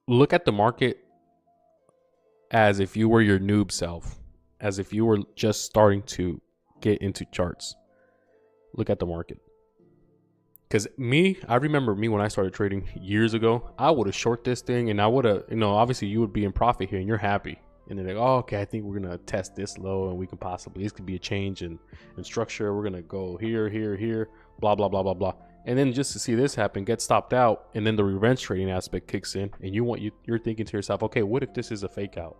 look at the market as if you were your noob self, as if you were just starting to get into charts. Look at the market. Because I remember when I started trading years ago, I would have short this thing and I would have, obviously you would be in profit here and you're happy. And they're like, oh, okay, I think we're going to test this low and this could be a change in structure. We're going to go here, blah, blah, blah, blah, blah. And then just to see this happen, get stopped out. And then the revenge trading aspect kicks in and you're thinking to yourself, okay, what if this is a fake out?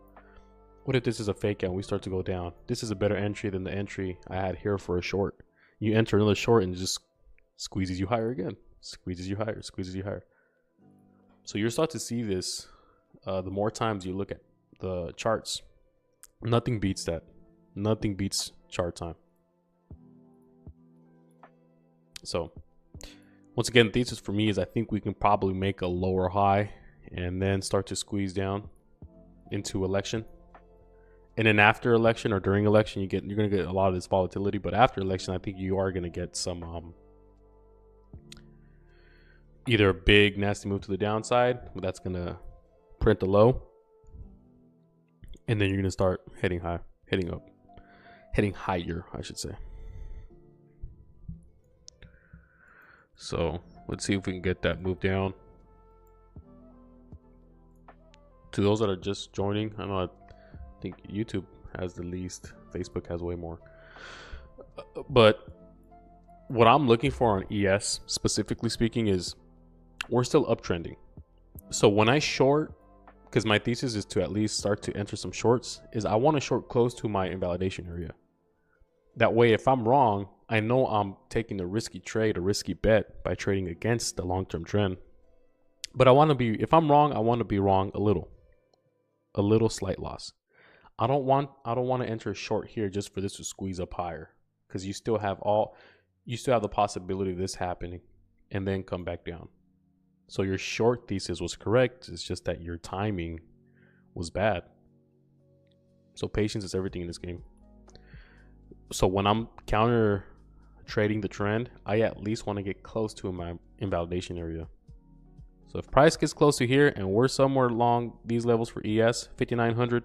What if this is a fake out and we start to go down? This is a better entry than the entry I had here for a short. You enter another short and just squeezes you higher again, squeezes you higher. So you'll start to see this the more times you look at the charts. Nothing beats that. Nothing beats chart time. So once again, the thesis for me is I think we can probably make a lower high and then start to squeeze down into election. And then after election or during election, you're going to get a lot of this volatility. But after election, I think you are going to get some either a big nasty move to the downside, but that's going to print the low. And then you're going to start heading higher, I should say. So let's see if we can get that move down. To those that are just joining, I think YouTube has the least, Facebook has way more. But what I'm looking for on ES, specifically speaking, is we're still uptrending. So when I short, because my thesis is to at least start to enter some shorts, is I want to short close to my invalidation area. That way, if I'm wrong, I know I'm taking a risky trade, a risky bet by trading against the long-term trend. But if I'm wrong, I want to be wrong a little slight loss. I don't want to enter a short here just for this to squeeze up higher, because you still have the possibility of this happening and then come back down. So your short thesis was correct. It's just that your timing was bad. So patience is everything in this game. So when I'm counter trading the trend, I at least want to get close to my invalidation area. So if price gets close to here and we're somewhere along these levels for ES, 5,900,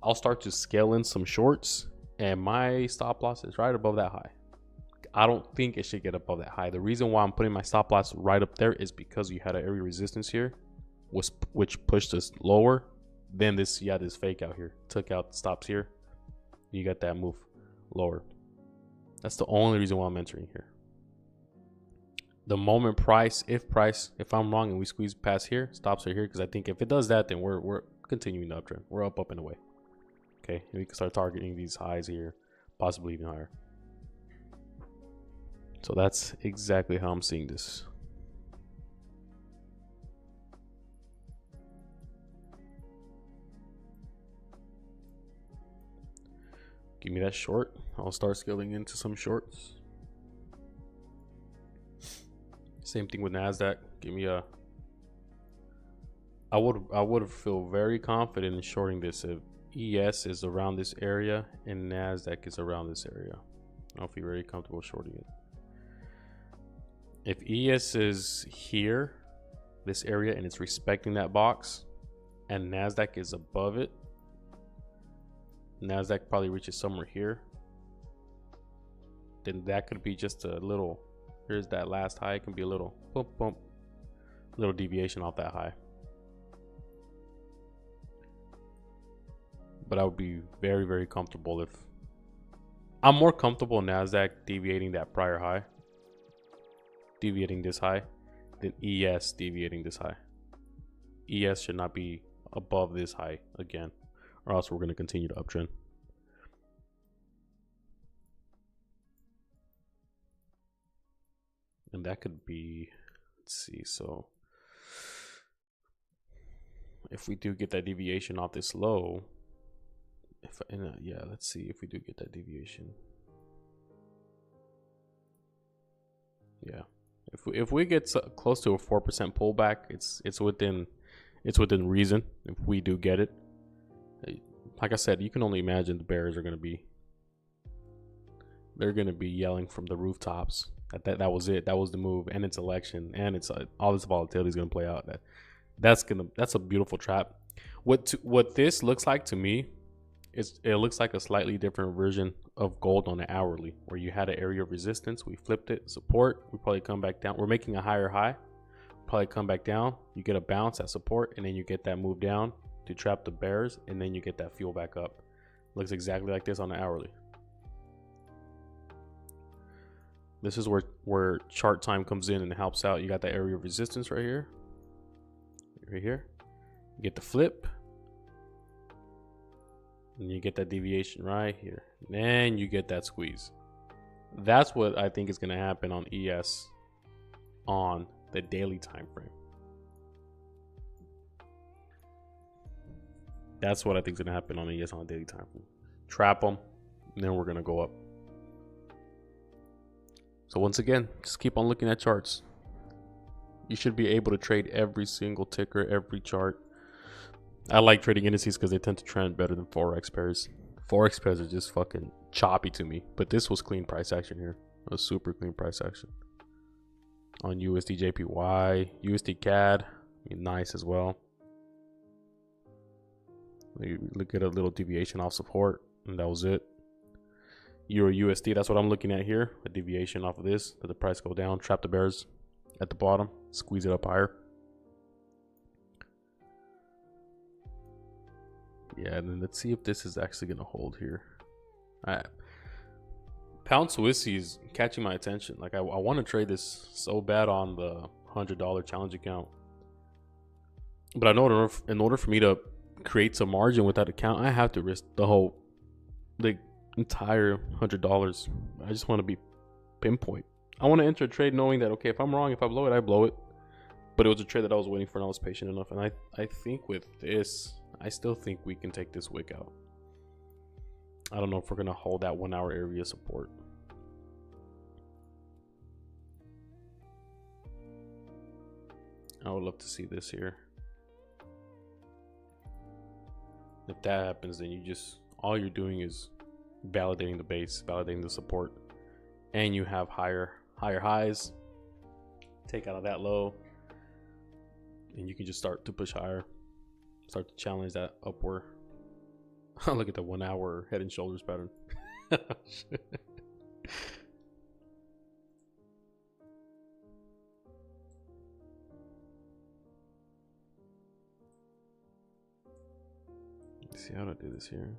I'll start to scale in some shorts, and my stop loss is right above that high. I don't think it should get above that high. The reason why I'm putting my stop loss right up there is because you had an area resistance here, which pushed us lower. Then this fake out here, took out the stops here. You got that move lower. That's the only reason why I'm entering here. The moment if I'm wrong and we squeeze past here, stops are here, because I think if it does that, then we're continuing the uptrend. We're up and away. Okay, and we can start targeting these highs here, possibly even higher. So that's exactly how I'm seeing this. Give me that short. I'll start scaling into some shorts. Same thing with NASDAQ. Give me a. I would feel very confident in shorting this if ES is around this area and NASDAQ is around this area. I'll feel very comfortable shorting it. If ES is here, this area, and it's respecting that box, and NASDAQ is above it, NASDAQ probably reaches somewhere here, then that could be just a little, here's that last high, it can be a little bump, bump, little deviation off that high. But I would be very, very comfortable if, I'm more comfortable in NASDAQ deviating that prior high, deviating this high, than ES deviating this high. ES should not be above this high again, or else we're going to continue to uptrend. And that could be, let's see, so if we do get that deviation off this low, yeah, let's see if we do get that deviation. Yeah, if we get close to a 4% pullback, it's within reason. If we do get it, like I said, you can only imagine the bears are going to be, they're going to be yelling from the rooftops that was it, that was the move, and it's election, and it's all this volatility is going to play out. That's a beautiful trap. What this looks like to me is, it looks like a slightly different version of gold on the hourly, where you had an area of resistance, we flipped it, support, we probably come back down, we're making a higher high, probably come back down, you get a bounce at support, and then you get that move down to trap the bears, and then you get that fuel back up. Looks exactly like this on the hourly. This is where chart time comes in and helps out. You got that area of resistance right here. Right here. You get the flip. And you get that deviation right here. Then you get that squeeze. That's what I think is going to happen on ES on the daily time frame. That's what I think is going to happen on ES on the daily time frame. Trap them, and then we're going to go up. So once again, just keep on looking at charts. You should be able to trade every single ticker, every chart. I like trading indices because they tend to trend better than Forex pairs. Forex pairs are just fucking choppy to me. But this was clean price action here. A super clean price action. On USD JPY, USD CAD, nice as well. You look at a little deviation off support, and that was it. Euro USD, that's what I'm looking at here. A deviation off of this. Let the price go down, trap the bears at the bottom, squeeze it up higher. Yeah, and then let's see if this is actually going to hold here. Pound Swissy is catching my attention. Like I want to trade this so bad on the $100 challenge account. But I know in order for me to create some margin with that account, I have to risk the entire $100. I just want to be pinpoint. I want to enter a trade knowing that, okay, if I'm wrong, if I blow it, I blow it. But it was a trade that I was waiting for and I was patient enough. And I think with this, I still think we can take this wick out. I don't know if we're going to hold that 1 hour area support. I would love to see this here. If that happens, then all you're doing is validating the base, validating the support, and you have higher highs. Take out of that low, and you can just start to push higher, start to challenge that upward. Look at the 1 hour head and shoulders pattern. Let's see how to do this here.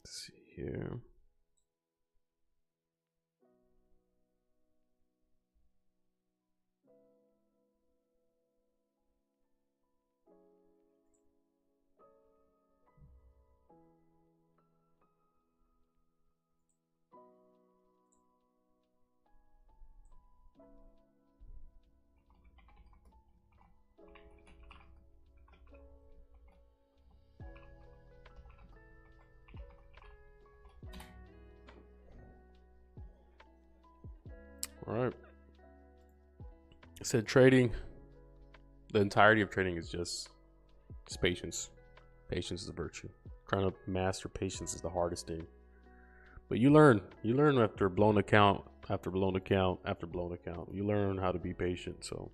Let's see here. All right. I said trading. The entirety of trading is just patience. Patience is a virtue. Trying to master patience is the hardest thing. But you learn. You learn after blown account, after blown account, after blown account. You learn how to be patient. So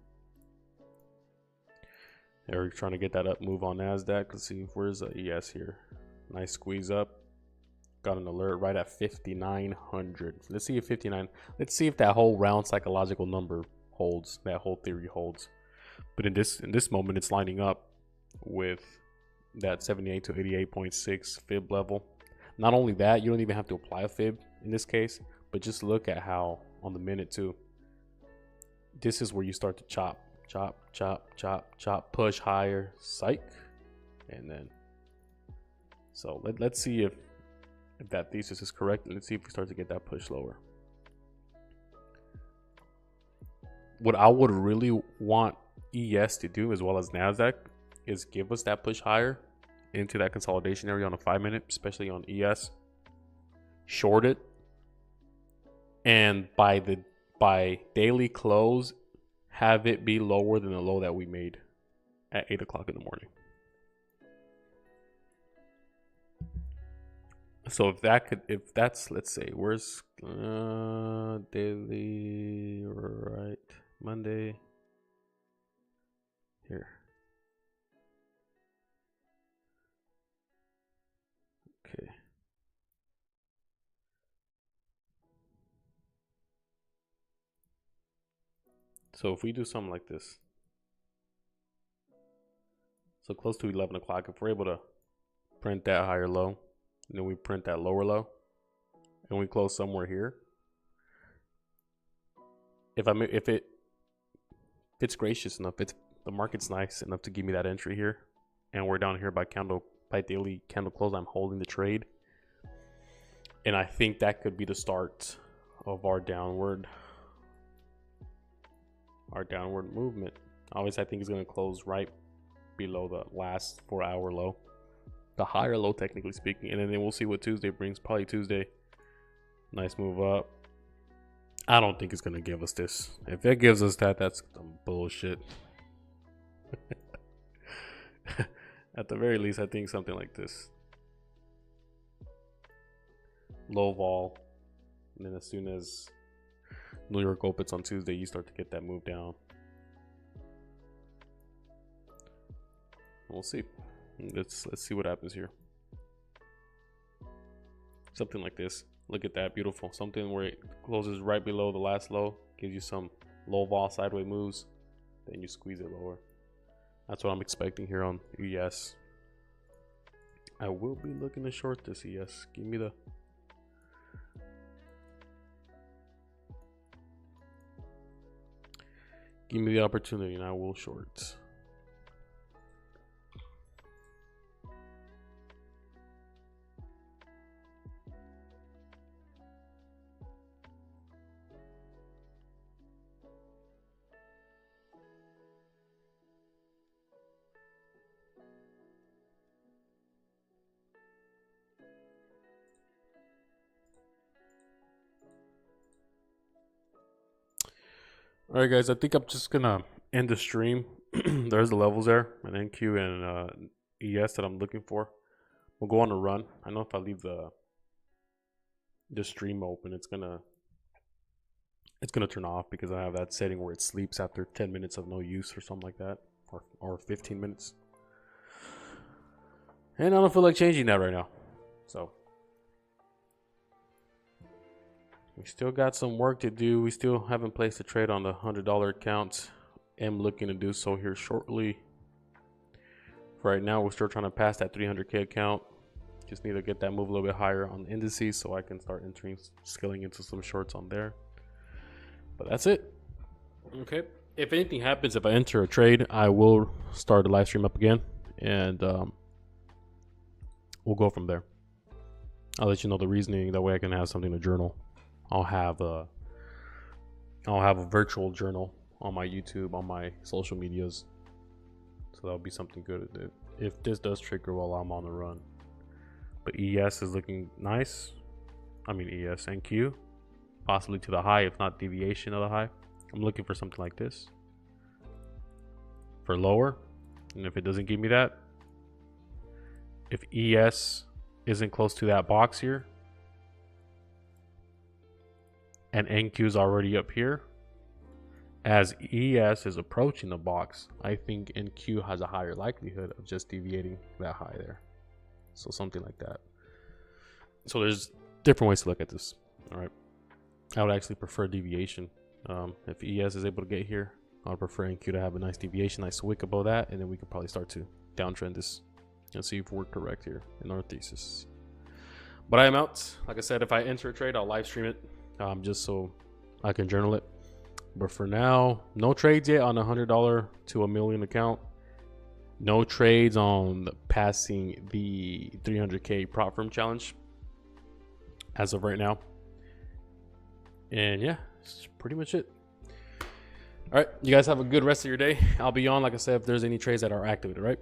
Eric trying to get that up move on NASDAQ. Let's see. Where's the ES here? Nice squeeze up. Got an alert right at 5,900. Let's see if 59. Let's see if that whole round psychological number holds. That whole theory holds. But in this moment, it's lining up with that 78 to 88.6 fib level. Not only that, you don't even have to apply a fib in this case, but just look at how on the minute too. This is where you start to chop, push higher, psych, and then. So let's see if that thesis is correct. Let's see if we start to get that push lower. What I would really want ES to do, as well as NASDAQ, is give us that push higher into that consolidation area on a 5-minute, especially on ES. Short it, and by daily close, have it be lower than the low that we made at 8 o'clock in the morning. So if that's, let's say, where's daily, right? Monday. Here. Okay. So if we do something like this, so close to 11 o'clock, if we're able to print that higher low, and then we print that lower low, and we close somewhere here, if it's gracious enough, the market's nice enough to give me that entry here, and we're down here by daily candle close, I'm holding the trade, and I think that could be the start of our downward movement. Obviously, I think it's going to close right below the last 4-hour low, the higher low, technically speaking, and then we'll see what Tuesday brings. Probably Tuesday, nice move up. I don't think it's going to give us this. If it gives us that, that's some bullshit. At the very least, I think something like this. Low vol. And then as soon as New York opens on Tuesday, you start to get that move down. We'll see. Let's see what happens here. Something like this. Look at that, beautiful. Something where it closes right below the last low, gives you some low vol sideways moves, then you squeeze it lower. That's what I'm expecting here on ES. I will be looking to short this ES. Give me the opportunity, and I will short. All right, guys, I think I'm just gonna end the stream. There's the levels there, an NQ and ES that I'm looking for. We'll go on a run. I know if I leave the stream open, it's gonna turn off because I have that setting where it sleeps after 10 minutes of no use or something like that, or 15 minutes. And I don't feel like changing that right now. So we still got some work to do. We still haven't placed a trade on the $100 account. Am looking to do so here shortly. For right now, we're still trying to pass that 300K account. Just need to get that move a little bit higher on the indices so I can start scaling into some shorts on there. But that's it. Okay. If anything happens, if I enter a trade, I will start the live stream up again, and we'll go from there. I'll let you know the reasoning. That way I can have something to journal. I'll have a virtual journal on my YouTube, on my social medias. So that'll be something good if this does trigger while I'm on the run. But ES is looking nice. I mean ES and Q. possibly to the high, if not deviation of the high. I'm looking for something like this for lower. And if it doesn't give me that, if ES isn't close to that box here and NQ is already up here, as ES is approaching the box, I think NQ has a higher likelihood of just deviating that high there. So something like that. So there's different ways to look at this. All right. I would actually prefer deviation. If ES is able to get here, I would prefer NQ to have a nice deviation, nice wick above that, and then we could probably start to downtrend this and see if we're correct here in our thesis. But I am out. Like I said, if I enter a trade, I'll live stream it just so I can journal it. But for now, no trades yet on a $100 to $1 million account. No trades on passing the 300K prop firm challenge as of right now. And yeah, that's pretty much it. All right, you guys have a good rest of your day. I'll be on, like I said, if there's any trades that are activated, right?